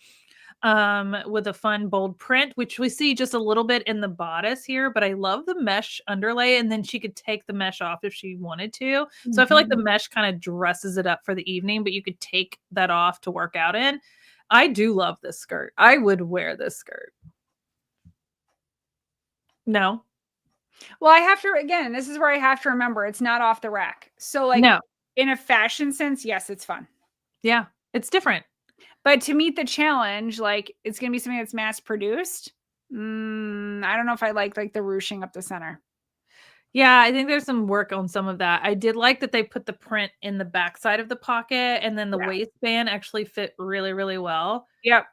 with a fun, bold print, which we see just a little bit in the bodice here. But I love the mesh underlay. And then she could take the mesh off if she wanted to. So I feel like the mesh kind of dresses it up for the evening, but you could take that off to work out in. I do love this skirt. I would wear this skirt. No. Well, I have to, again, this is where I have to remember it's not off the rack. So like in a fashion sense, yes, it's fun. Yeah, it's different. But to meet the challenge, like it's going to be something that's mass produced. I don't know if I like the ruching up the center. Yeah, I think there's some work on some of that. I did like that they put the print in the backside of the pocket, and then the waistband actually fit really, really well. Yep.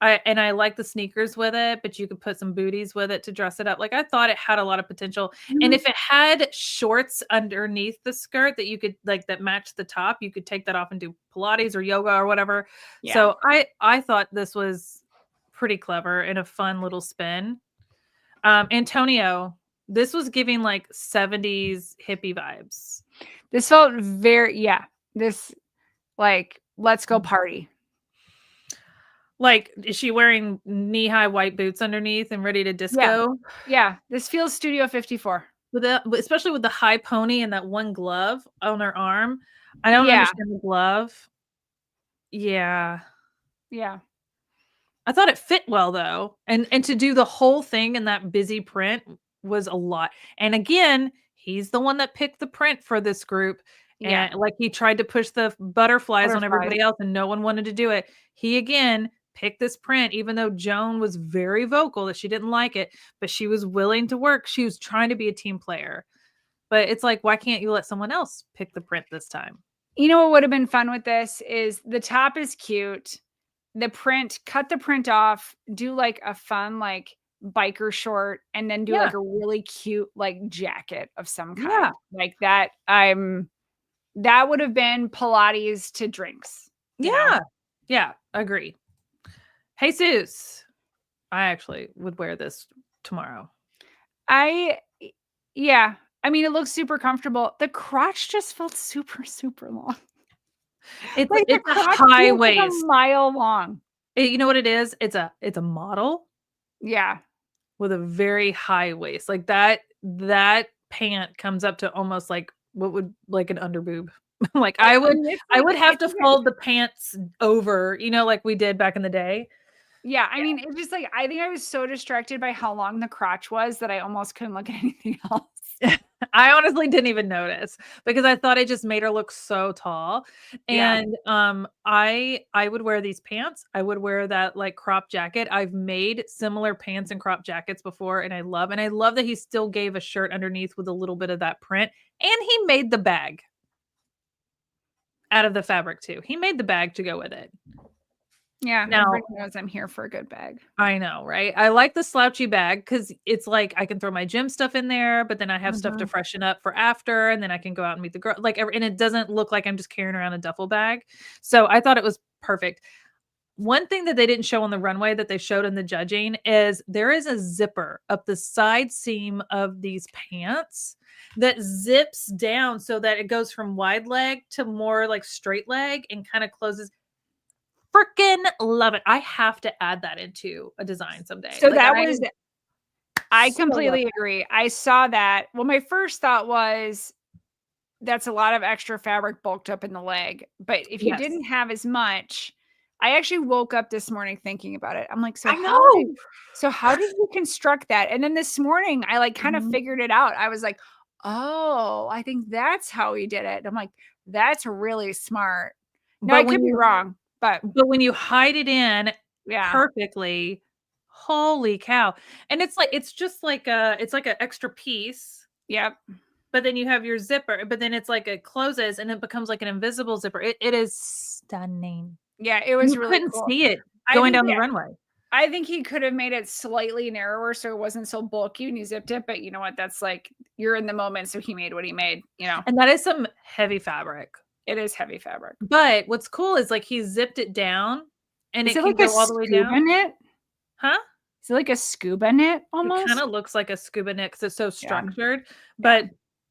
I like the sneakers with it, but you could put some booties with it to dress it up. Like I thought it had a lot of potential. And if it had shorts underneath the skirt that you could that matched the top, you could take that off and do Pilates or yoga or whatever. Yeah. So I thought this was pretty clever and a fun little spin. Antonio, this was giving like 70s hippie vibes. This felt very, this like, let's go party. Like, is she wearing knee-high white boots underneath and ready to disco? Yeah. This feels Studio 54. Especially with the high pony and that one glove on her arm. I don't understand the glove. Yeah. Yeah. I thought it fit well, though. And to do the whole thing in that busy print was a lot. And again, he's the one that picked the print for this group. And like he tried to push the butterflies on everybody else and no one wanted to do it. He, again, pick this print, even though Joan was very vocal that she didn't like it, but she was willing to work. She was trying to be a team player. But it's like, why can't you let someone else pick the print this time? You know what would have been fun with this is the top is cute. The print, cut the print off, do like a fun like biker short, and then do like a really cute like jacket of some kind. Yeah. Like that. That would have been Pilates to drinks. Yeah. Yeah, agree. Jesus, I actually would wear this tomorrow. I mean, it looks super comfortable. The crotch just felt super, super long. It's like a high waist, like a mile long. You know what it is? It's a model. Yeah. With a very high waist. Like that pant comes up to almost like what would like an underboob. Like I would have to fold the pants over, like we did back in the day. Yeah, I mean, it's just like, I think I was so distracted by how long the crotch was that I almost couldn't look at anything else. I honestly didn't even notice because I thought it just made her look so tall. Yeah. And I would wear these pants. I would wear that like crop jacket. I've made similar pants and crop jackets before and I love that he still gave a shirt underneath with a little bit of that print and he made the bag out of the fabric too. He made the bag to go with it. Yeah, Now, everybody knows I'm here for a good bag. I know, right? I like the slouchy bag because it's like I can throw my gym stuff in there, but then I have stuff to freshen up for after, and then I can go out and meet the girl. Like, and it doesn't look like I'm just carrying around a duffel bag. So I thought it was perfect. One thing that they didn't show on the runway that they showed in the judging is there is a zipper up the side seam of these pants that zips down so that it goes from wide leg to more like straight leg and kind of closes. Freaking love it. I have to add that into a design someday. So Like, that was I so love completely that. agree. I saw that. Well, my first thought was that's a lot of extra fabric bulked up in the leg. But if you Yes. didn't have as much, I actually woke up this morning thinking about it. I'm like, I know. how did you construct that? And then this morning I like kind of Mhm. figured it out. I was like, oh, I think that's how he did it. I'm like, that's really smart. No, I But could be wrong, but when you hide it in yeah. perfectly, holy cow. And it's just like it's like an extra piece, Yep. but then you have your zipper, but then it's like it closes and it becomes like an invisible zipper. It is stunning. Yeah, it was You really couldn't cool. see it I going think down the yeah, runway. I think he could have made it slightly narrower so it wasn't so bulky when you zipped it, but you know what? That's like you're in the moment, so he made what he made, you know. And that is some heavy fabric. It is heavy fabric. But what's cool is like he zipped it down and Is it it can like a go all the way scuba down. knit? Huh? Is it like a scuba knit It kinda almost? looks like a scuba knit 'cause it's so Yeah. structured, Yeah.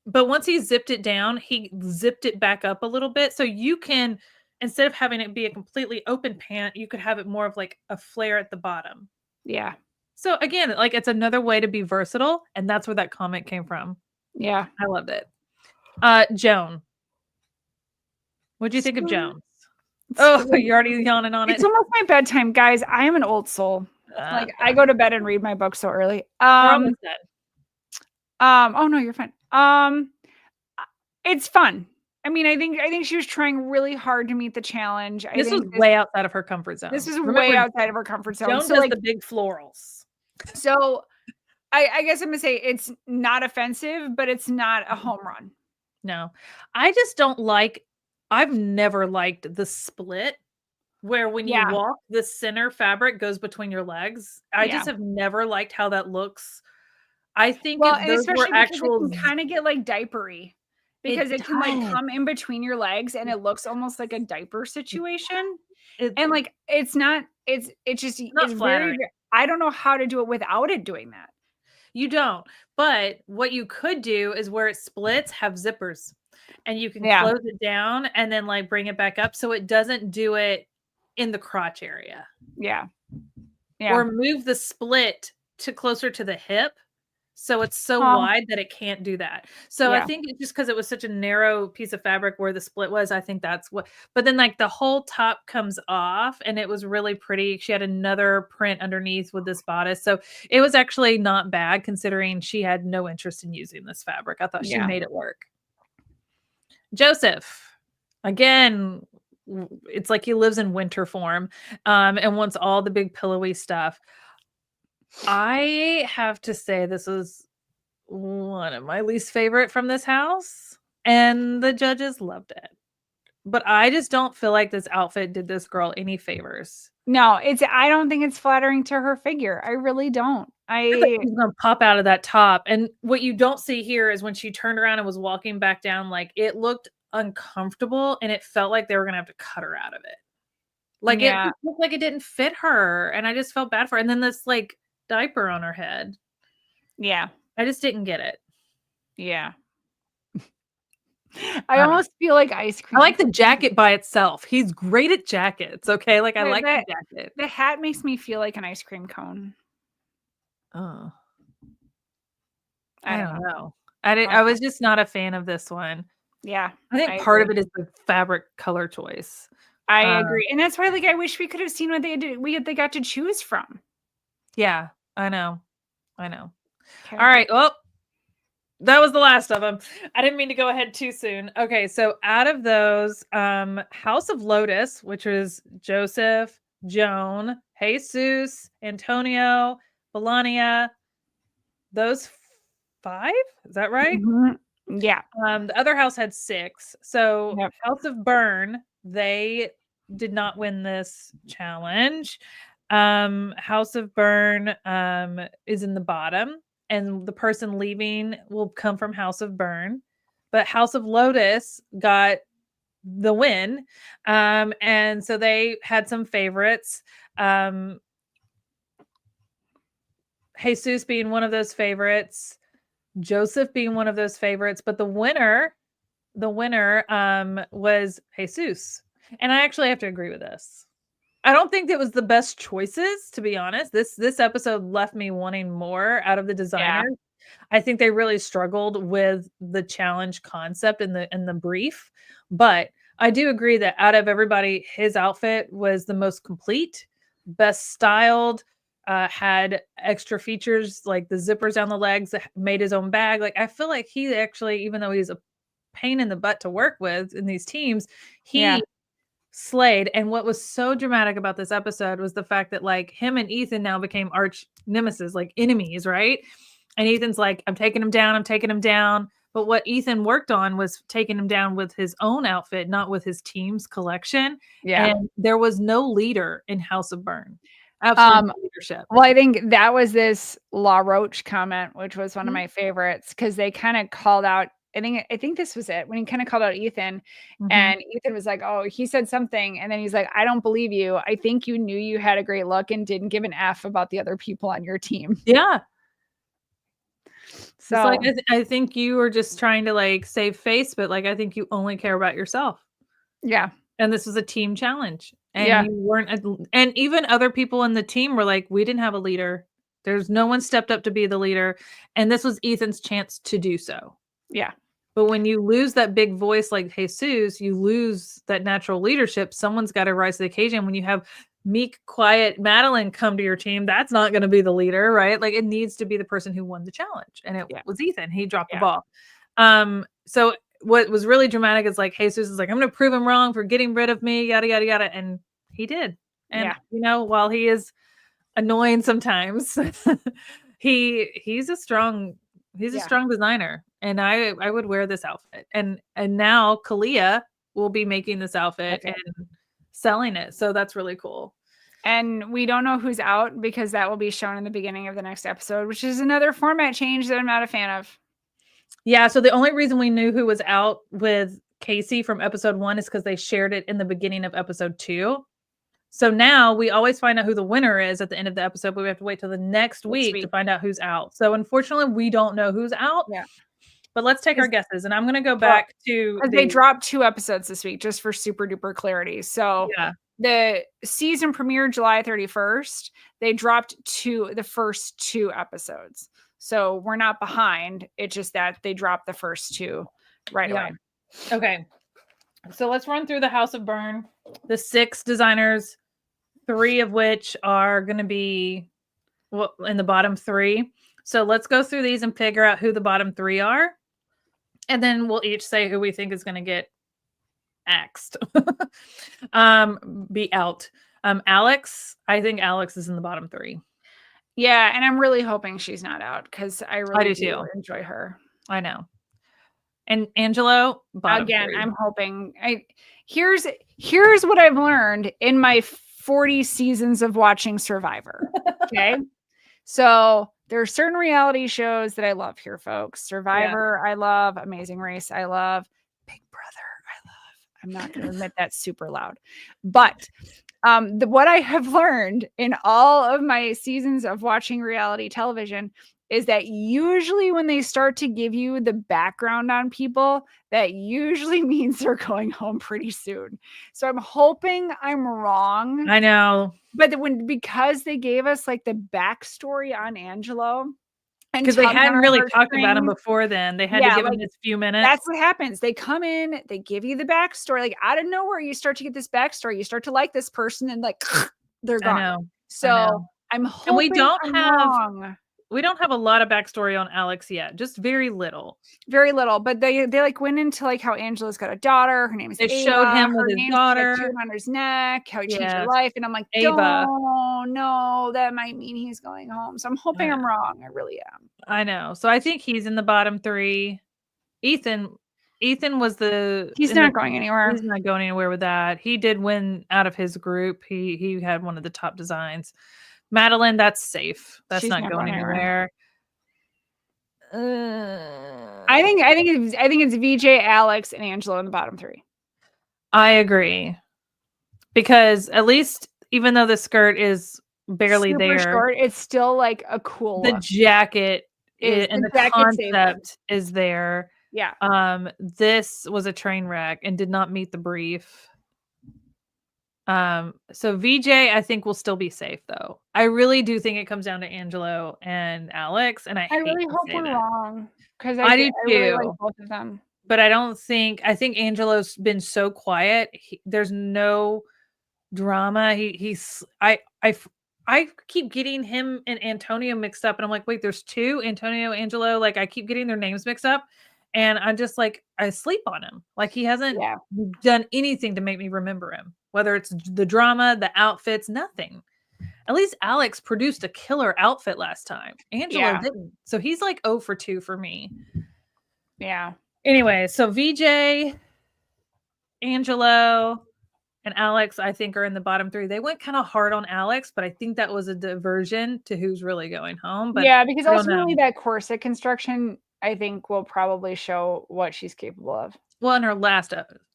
but once he zipped it down, he zipped it back up a little bit, so you can instead of having it be a completely open pant, you could have it more of like a flare at the bottom. Yeah. So again, like, it's another way to be versatile, and that's where that comment came from. Yeah. I loved it. Joan, what'd you think of So Joan? it's Oh, you're already yawning on it's it. almost my bedtime, guys. I am an old soul. Like I go to bed and read my book so early. We're almost done. Oh no, you're fine. It's fun. I mean, I think she was trying really hard to meet the challenge. I This was think way outside of her comfort this zone. is way Remember, outside of her comfort zone. Joan So does like the big florals. so I guess I'm gonna say it's not offensive, but it's not a home run. No. I just don't like I've never liked the split where when you Yeah. walk, the center fabric goes between your legs. I Yeah. just have never liked how that looks. I think Well, if and those were especially because it actual can kind of get like diapery because it it can like does. come in between your legs and it looks almost like a diaper situation. It's And like it's just not it's very flattering. I don't know how to do it without it doing that. You don't. But what you could do is where it splits, have zippers. And you can Yeah. close it down and then like bring it back up so it doesn't do it in the crotch area. Yeah. Yeah. Or move the split to closer to the hip, so it's so Um, wide that it can't do that. So I yeah. think it's just because it was such a narrow piece of fabric where the split was, I think that's what but then, like, the whole top comes off, and it was really pretty. She had another print underneath with this bodice, so it was actually not bad considering she had no interest in using this fabric. I thought she Yeah. made it work. Joseph, again, it's like he lives in winter form, and wants all the big pillowy stuff. I have to say this is one of my least favorite from this house, and the judges loved it. But I just don't feel like this outfit did this girl any favors. No, I don't think it's flattering to her figure. I really don't. It's like she's gonna pop out of that top, and what you don't see here is when she turned around and was walking back down, like, it looked uncomfortable, and it felt like they were gonna have to cut her out of it. Like, it Yeah. just looked like it didn't fit her, and I just felt bad for her, and then this, like, diaper on her head. Yeah. I just didn't get it. Yeah. I I don't know. almost feel like ice I cream. like the jacket by itself. He's great at jackets, okay? Like, I The like the the jacket. the hat makes me feel like an ice cream cone. Oh, I I don't don't know. know. I was just not a fan of this one. Yeah. I think I part agree. of it is the fabric color choice. I agree. And that's why, like, I wish we could have seen what they did. They got to choose from. Yeah, I know. Okay. Okay. All right. Well, that was the last of them. I didn't mean to go ahead too soon. Okay, so out of those, House of Lotus, which was Joseph, Joan, Jesus, Antonio, Melania, those 5? Is that right? Mm-hmm. Yeah. The other house had 6. So Yep. House of Burn, they did not win this challenge. House of Burn is in the bottom, and the person leaving will come from House of Burn. But House of Lotus got the win. And so they had some favorites. Jesus being one of those favorites, Joseph being one of those favorites, but the winner was Jesus. And I actually have to agree with this. I don't think it was the best choices, to be honest. This episode left me wanting more out of the designers. Yeah. I think they really struggled with the challenge concept and the brief, but I do agree that out of everybody, his outfit was the most complete, best styled, had extra features like the zippers down the legs, that made his own bag. Like, I feel like he actually, even though he's a pain in the butt to work with in these teams, he slayed. And what was so dramatic about this episode was the fact that, like, him and Ethan now became arch nemesis, like enemies, right? And Ethan's like, I'm taking him down. But what Ethan worked on was taking him down with his own outfit, not with his team's collection. Yeah. And there was no leader in House of Burn. Absolutely no leadership. Well, I think that was this La Roche comment, which was one of my favorites, because they kind of called out, I think this was it, when he kind of called out Ethan, and Ethan was like, oh, he said something, and then he's like, I don't believe you. I think you knew you had a great look and didn't give an F about the other people on your team. Yeah. So it's like, I think you were just trying to, like, save face, but, like, I think you only care about yourself. Yeah. And this was a team challenge. And you weren't, and even other people in the team were like, we didn't have a leader. There's no one stepped up to be the leader. And this was Ethan's chance to do so. Yeah. But when you lose that big voice like Jesus, you lose that natural leadership. Someone's got to rise to the occasion. When you have meek, quiet Madeline come to your team, that's not going to be the leader, right? Like, it needs to be the person who won the challenge. And it was Ethan. He dropped the ball. So what was really dramatic is, like, Jesus is like, I'm going to prove him wrong for getting rid of me, yada, yada, yada. And he did. And, you know, while he is annoying sometimes, he's a strong designer. And I would wear this outfit. And now Kalia will be making this outfit and selling it. So that's really cool. And we don't know who's out, because that will be shown in the beginning of the next episode, which is another format change that I'm not a fan of. Yeah, so the only reason we knew who was out with Casey from episode 1 is because they shared it in the beginning of episode 2. So now we always find out who the winner is at the end of the episode, but we have to wait till the next week to find out who's out. So unfortunately, we don't know who's out. Yeah. But let's take our guesses. And I'm going to go back to... They dropped 2 episodes this week, just for super duper clarity. So the season premiered July 31st. They dropped the first 2 episodes. So we're not behind. It's just that they dropped the first 2 right away. Okay. So let's run through the House of Burn. The 6 designers, 3 of which are going to be in the bottom 3. So let's go through these and figure out who the bottom 3 are. And then we'll each say who we think is going to get axed. Be out. Alex, I think Alex is in the bottom 3. Yeah, and I'm really hoping she's not out, because I really do enjoy her. I know. And Angelo, bottom 3. I'm hoping. Here's what I've learned in my 40 seasons of watching Survivor. Okay. So there are certain reality shows that I love here, folks. Survivor, I love. Amazing Race, I love. Big Brother, I love. I'm not going to admit that super loud. But what I have learned in all of my seasons of watching reality television is that usually when they start to give you the background on people, that usually means they're going home pretty soon. So I'm hoping I'm wrong. I know. But because they gave us, like, the backstory on Angelo, Because they hadn't really talked about him before then. They had to give him this few minutes. That's what happens. They come in, they give you the backstory. Like out of nowhere, you start to get this backstory. You start to like this person and like they're gone. I know. So I'm hoping we don't have a lot of backstory on Alex yet. Just very little. Very little. But they like went into like how Angela's got a daughter. Her name is Ava. They showed him with his daughter. Tattooed on his neck, how he changed her life. And I'm like, Ava. No, that might mean he's going home. So I'm hoping I'm wrong. I really am. I know. So I think he's in the bottom 3. Ethan was he's not going anywhere. He's not going anywhere with that. He did win out of his group. He had one of the top designs. Madeline, that's safe. She's not going anywhere. I think it's VJ, Alex, and Angela in the bottom 3. I agree. Because at least even though the skirt is barely there, short, it's still like a cool the look. Jacket and the concept is there. Yeah. This was a train wreck and did not meet the brief. So VJ, I think will still be safe though. I really do think it comes down to Angelo and Alex, and I really hope we're wrong because I do too. I really like both of them. But I think Angelo's been so quiet. There's no drama. I keep getting him and Antonio mixed up, and I'm like, wait, there's 2 Antonio, Angelo. Like I keep getting their names mixed up. And I'm just like, I sleep on him. Like he hasn't done anything to make me remember him. Whether it's the drama, the outfits, nothing. At least Alex produced a killer outfit last time. Angelo didn't. So he's like 0 for 2 for me. Yeah. Anyway, so VJ, Angelo, and Alex, I think, are in the bottom 3. They went kind of hard on Alex, but I think that was a diversion to who's really going home. But yeah, because ultimately that corset construction, I think, will probably show what she's capable of. Well, in her last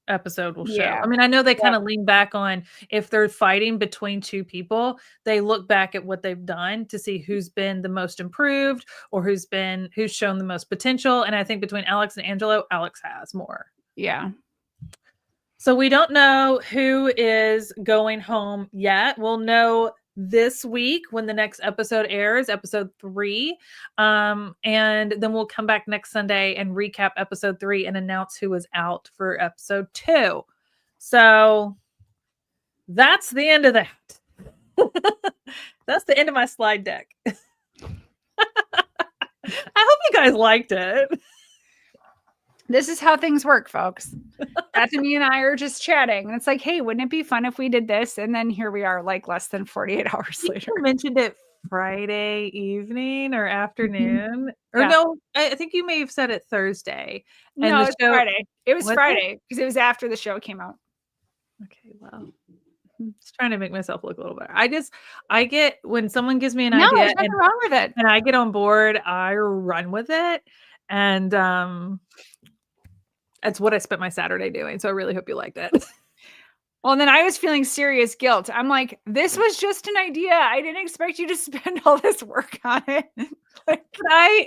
episode will show. I mean, I know they kind of lean back on if they're fighting between 2 people, they look back at what they've done to see who's been the most improved or who's shown the most potential. And I think between Alex and Angelo, Alex has more. Yeah. So we don't know who is going home yet. We'll know this week when the next episode airs, episode 3. And then we'll come back next Sunday and recap episode 3 and announce who is out for episode 2. So that's the end of that. That's the end of my slide deck. I hope you guys liked it. This is how things work, folks. Bethany and I are just chatting. And it's like, hey, wouldn't it be fun if we did this? And then here we are, like less than 48 hours later. You mentioned it Friday evening or afternoon. Or no, I think you may have said it Thursday. And no, it's Friday. It was Friday because it was after the show came out. Okay, well. Just trying to make myself look a little better. I get when someone gives me an idea there's nothing wrong with it. And I get on board, I run with it. And that's what I spent my Saturday doing. So I really hope you liked it. Well, and then I was feeling serious guilt. I'm like, this was just an idea. I didn't expect you to spend all this work on it. But I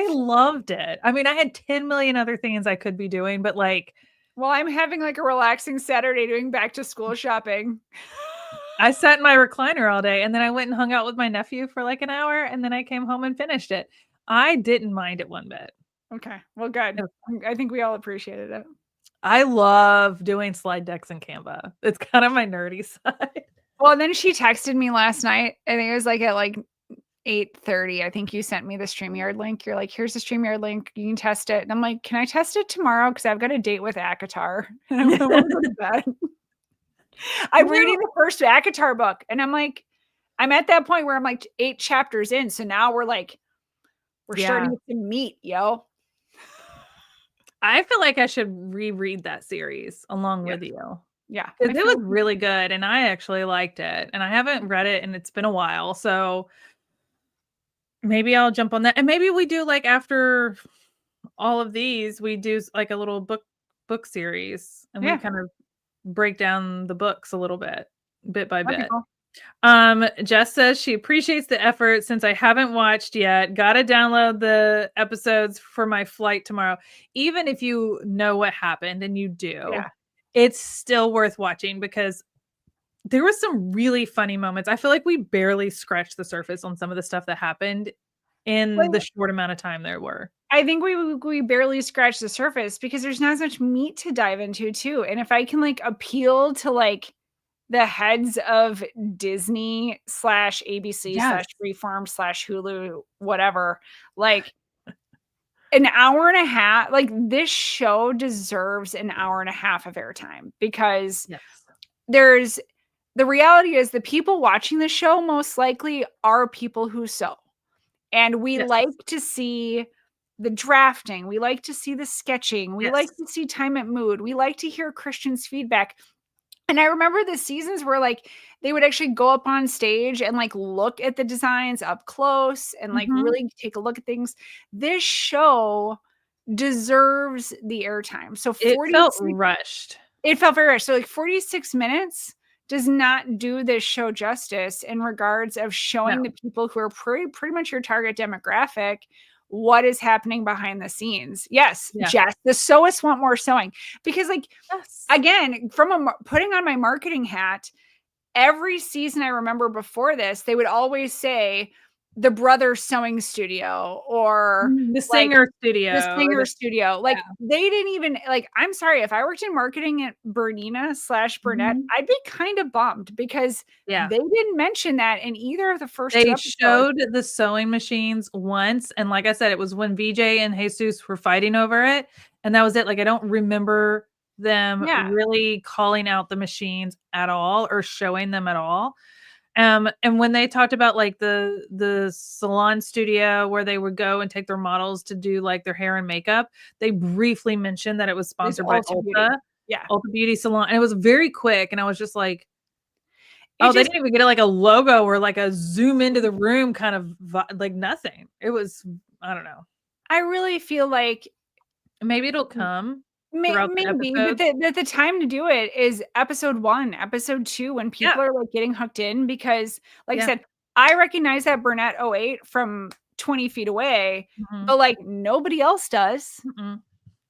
loved it. I mean, I had 10 million other things I could be doing, but like, well, I'm having like a relaxing Saturday doing back to school shopping. I sat in my recliner all day and then I went and hung out with my nephew for like an hour and then I came home and finished it. I didn't mind it one bit. Okay. Well, good. I think we all appreciated it. I love doing slide decks in Canva. It's kind of my nerdy side. Well, then she texted me last night. I think it was like at like 8:30. I think you sent me the StreamYard link. You're like, here's the StreamYard link. You can test it. And I'm like, can I test it tomorrow? Because I've got a date with Akatar. And I'm going to go to bed. I'm reading the first Akatar book. And I'm like, I'm at that point where I'm like 8 chapters in. So now we're starting to meet, yo. I feel like I should reread that series along with you. Yeah. It was really good and I actually liked it. And I haven't read it and it's been a while. So maybe I'll jump on that. And maybe we do like after all of these, we do like a little book series and we kind of break down the books a little bit by bit. Cool. Jess says she appreciates the effort since I haven't watched yet. Gotta download the episodes for my flight tomorrow. Even if you know what happened and you do, it's still worth watching because there was some really funny moments. I feel like we barely scratched the surface on some of the stuff that happened in the short amount of time there were. I think we barely scratched the surface because there's not as much meat to dive into too. And if I can like appeal to like the heads of Disney slash ABC slash Freeform slash Hulu, whatever, like an hour and a half, like this show deserves an hour and a half of airtime because there's the reality is the people watching the show most likely are people who sew. And we like to see the drafting. We like to see the sketching. We like to see time at mood. We like to hear Christian's feedback. And I remember the seasons where like they would actually go up on stage and like look at the designs up close and like really take a look at things. This show deserves the airtime. So it felt rushed. It felt very rushed. So like 46 minutes does not do this show justice in regards of showing the people who are pretty much your target demographic what is happening behind the scenes. Yes, Jess, the sewists want more sewing because like, again, from putting on my marketing hat, every season I remember before this, they would always say the Brothers Sewing Studio or the Singer Studio. The Singer Studio. Like they didn't even like, I'm sorry, if I worked in marketing at Bernina / Burnett, I'd be kind of bummed because they didn't mention that in either of the first two episodes. They showed the sewing machines once. And like I said, it was when VJ and Jesus were fighting over it. And that was it. Like, I don't remember them really calling out the machines at all or showing them at all. And when they talked about like the salon studio where they would go and take their models to do like their hair and makeup, they briefly mentioned that it was sponsored by Ulta. Ulta Beauty Salon. And it was very quick. And I was just like, they didn't even get like a logo or like a zoom into the room kind of like nothing. It was, I don't know. I really feel like maybe it'll come. Maybe, but the time to do it is episode 1, episode 2, when people are like getting hooked in because, like I said, I recognize that Burnett 08 from 20 feet away, but like nobody else does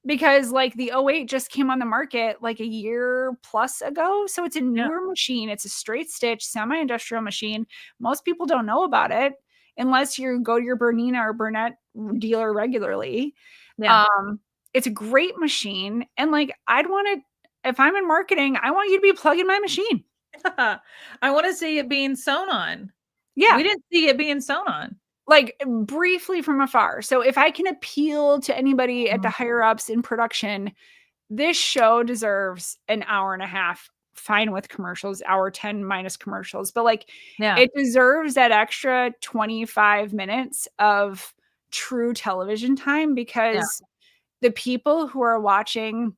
because like the 08 just came on the market like a year plus ago. So it's a newer machine. It's a straight stitch, semi-industrial machine. Most people don't know about it unless you go to your Bernina or Burnett dealer regularly. It's a great machine. And like, I'd want to, if I'm in marketing, I want you to be plugging my machine. I want to see it being sewn on. Yeah. We didn't see it being sewn on. Like briefly from afar. So if I can appeal to anybody at the higher ups in production, this show deserves an hour and a half, fine with commercials, hour 10 minus commercials. But like, it deserves that extra 25 minutes of true television time because the people who are watching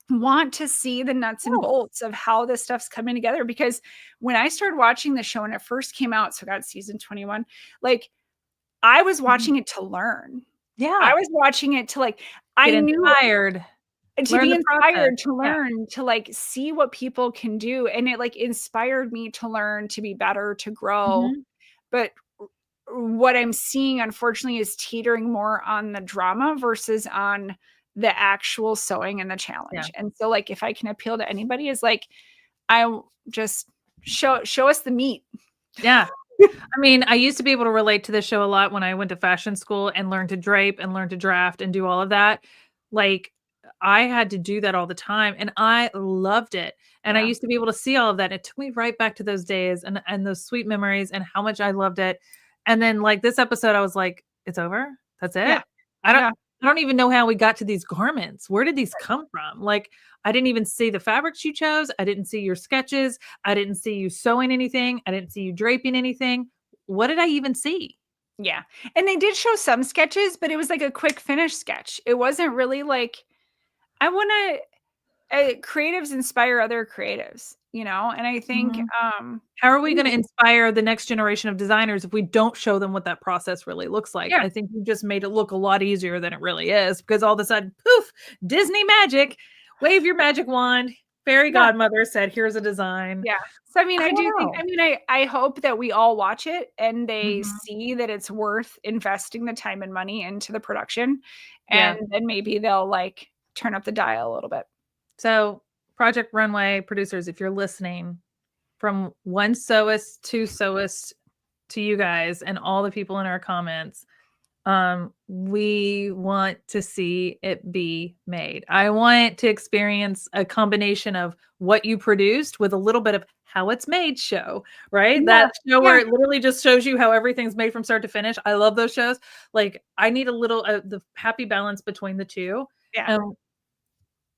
want to see the nuts and bolts of how this stuff's coming together. Because when I started watching the show and it first came out, so got season 21, like I was watching it to learn. I was watching it to like, I knew inspired to be inspired to learn, to like see what people can do. And it like inspired me to learn, to be better, to grow. But what I'm seeing, unfortunately, is teetering more on the drama versus on the actual sewing and the challenge. And so like, if I can appeal to anybody is like, I just show us the meat. I mean, I used to be able to relate to this show a lot when I went to fashion school and learned to drape and learn to draft and do all of that. Like I had to do that all the time and I loved it. And I used to be able to see all of that. It took me right back to those days and those sweet memories and how much I loved it. And then like this episode, I was like, it's over. That's it. I don't even know how we got to these garments. Where did these come from? Like, I didn't even see the fabrics you chose. I didn't see your sketches. I didn't see you sewing anything. I didn't see you draping anything. What did I even see? Yeah. And they did show some sketches, but it was like a quick finish sketch. It wasn't really like, I want to, creatives inspire other creatives, you know? And I think, how are we going to inspire the next generation of designers if we don't show them what that process really looks like? I think you just made it look a lot easier than it really is because all of a sudden, poof, Disney magic, wave your magic wand. Fairy godmother said, here's a design. Yeah. So, I mean, I hope that we all watch it and they see that it's worth investing the time and money into the production. And then maybe they'll like turn up the dial a little bit. So Project Runway producers, if you're listening, from one sewist to you guys and all the people in our comments, We want to see it be made. I want to experience a combination of what you produced with a little bit of how it's made show, right? Yeah, That show yeah. where it literally just shows you how everything's made from start to finish. I love those shows. Like, I need a little the happy balance between the two, Yeah. and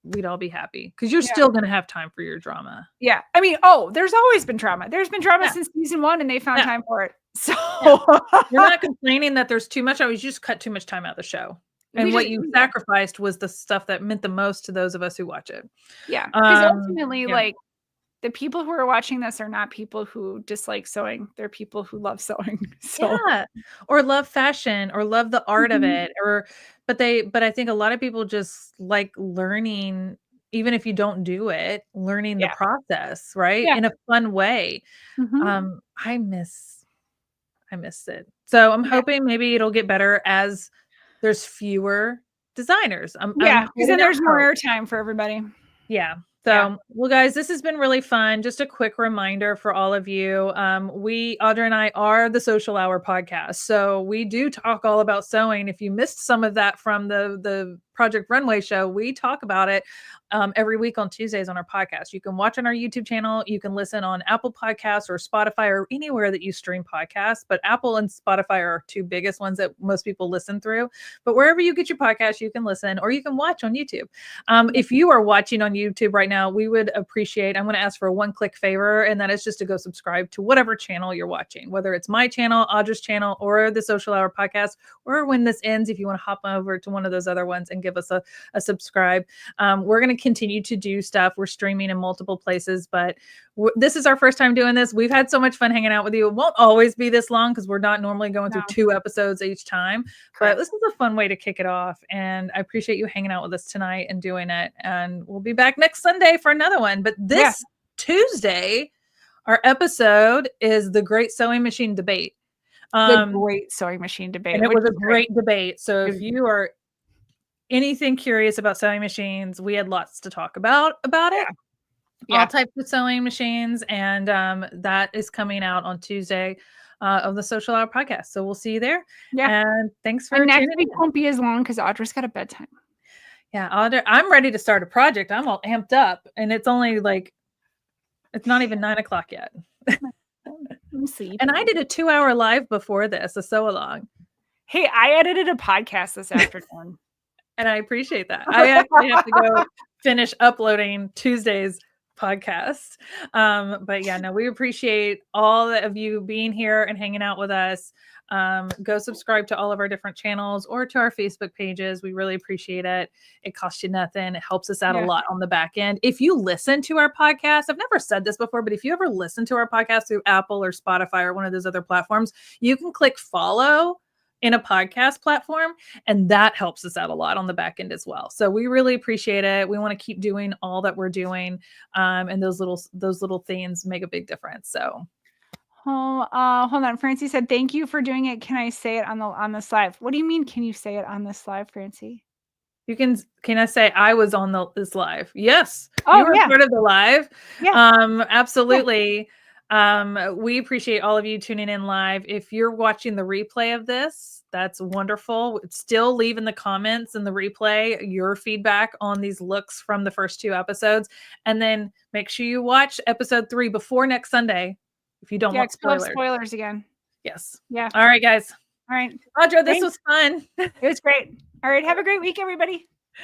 we'd all be happy because you're Yeah. still gonna have time for your drama. Yeah. I mean, there's always been drama. There's been drama Yeah. since season 1 and they found Yeah. time for it. So Yeah. You're not complaining that there's too much. I was just cut too much time out of the show. And what you yeah. sacrificed was the stuff that meant the most to those of us who watch it. Yeah. Because Um, ultimately, yeah. like, the people who are watching this are not people who dislike sewing. They're people who love sewing. So Yeah. Or love fashion or love the art of Mhm. it but I think a lot of people just like learning, even if you don't do it, learning the Yeah. process, right? Yeah. In a fun way. Mhm. I miss it. So I'm Yeah. hoping maybe it'll get better as there's fewer designers. I'm Yeah. Because then holding out there's more hope. airtime for everybody. Yeah. Yeah. So, well, guys, this has been really fun. Just a quick reminder for all of you. Audra and I are the Social Hour podcast. So we do talk all about sewing. If you missed some of that from the Project Runway show, we talk about it every week on Tuesdays on our podcast. You can watch on our YouTube channel. You can listen on Apple Podcasts or Spotify or anywhere that you stream podcasts. But Apple and Spotify are our two biggest ones that most people listen through. But wherever you get your podcast, you can listen or you can watch on YouTube. If you are watching on YouTube right now, we would appreciate, I'm going to ask for a one-click favor, and that is just to go subscribe to whatever channel you're watching, whether it's my channel, Audra's channel, or the Social Hour podcast, or when this ends, if you want to hop over to one of those other ones and give us a subscribe. We're going to continue to do stuff. We're streaming in multiple places, but this is our first time doing this. We've had so much fun hanging out with you. It won't always be this long because we're not normally going through 2 episodes each time. But this is a fun way to kick it off. And I appreciate you hanging out with us tonight and doing it. And we'll be back next Sunday for another one. But this Tuesday, our episode is the Great Sewing Machine Debate. The Great Sewing Machine Debate. And it was a great debate. So if you are anything curious about sewing machines, we had lots to talk about it. All types of sewing machines. And that is coming out on Tuesday of the Social Hour podcast. So we'll see you there. Yeah. And thanks for tuning tuning next week in. won't be as long because Audra's got a bedtime. Yeah, Audra, I'm ready to start a project. I'm all amped up. And it's only like, it's not even 9 o'clock yet. I'm sleeping. And I did a 2-hour live before this, a sew along. Hey, I edited a podcast this afternoon. And I appreciate that. I actually have to go finish uploading Tuesday's podcast. But yeah, no, we appreciate all of you being here and hanging out with us. Go subscribe to all of our different channels or to our Facebook pages. We really appreciate it. It costs you nothing. It helps us out a lot on the back end. If you listen to our podcast, I've never said this before, but if you ever listen to our podcast through Apple or Spotify or one of those other platforms, you can click follow in a podcast platform, and that helps us out a lot on the back end as well. So we really appreciate it. We want to keep doing all that we're doing, and those little things make a big difference. So hold on. Francie said, "Thank you for doing it. Can I say it on this live?" What do you mean? Can you say it on this live, Francie? You can I say I was on this live? Yes. Oh, you were part of the live. Yeah. Absolutely. Yeah. We appreciate all of you tuning in live. If you're watching the replay of this, that's wonderful. Still leave in the comments in the replay your feedback on these looks from the first 2 episodes. And then make sure you watch episode 3 before next Sunday if you don't want spoilers again. Yes. Yeah. All right, guys. All right. Audra, this was fun. It was great. All right. Have a great week, everybody.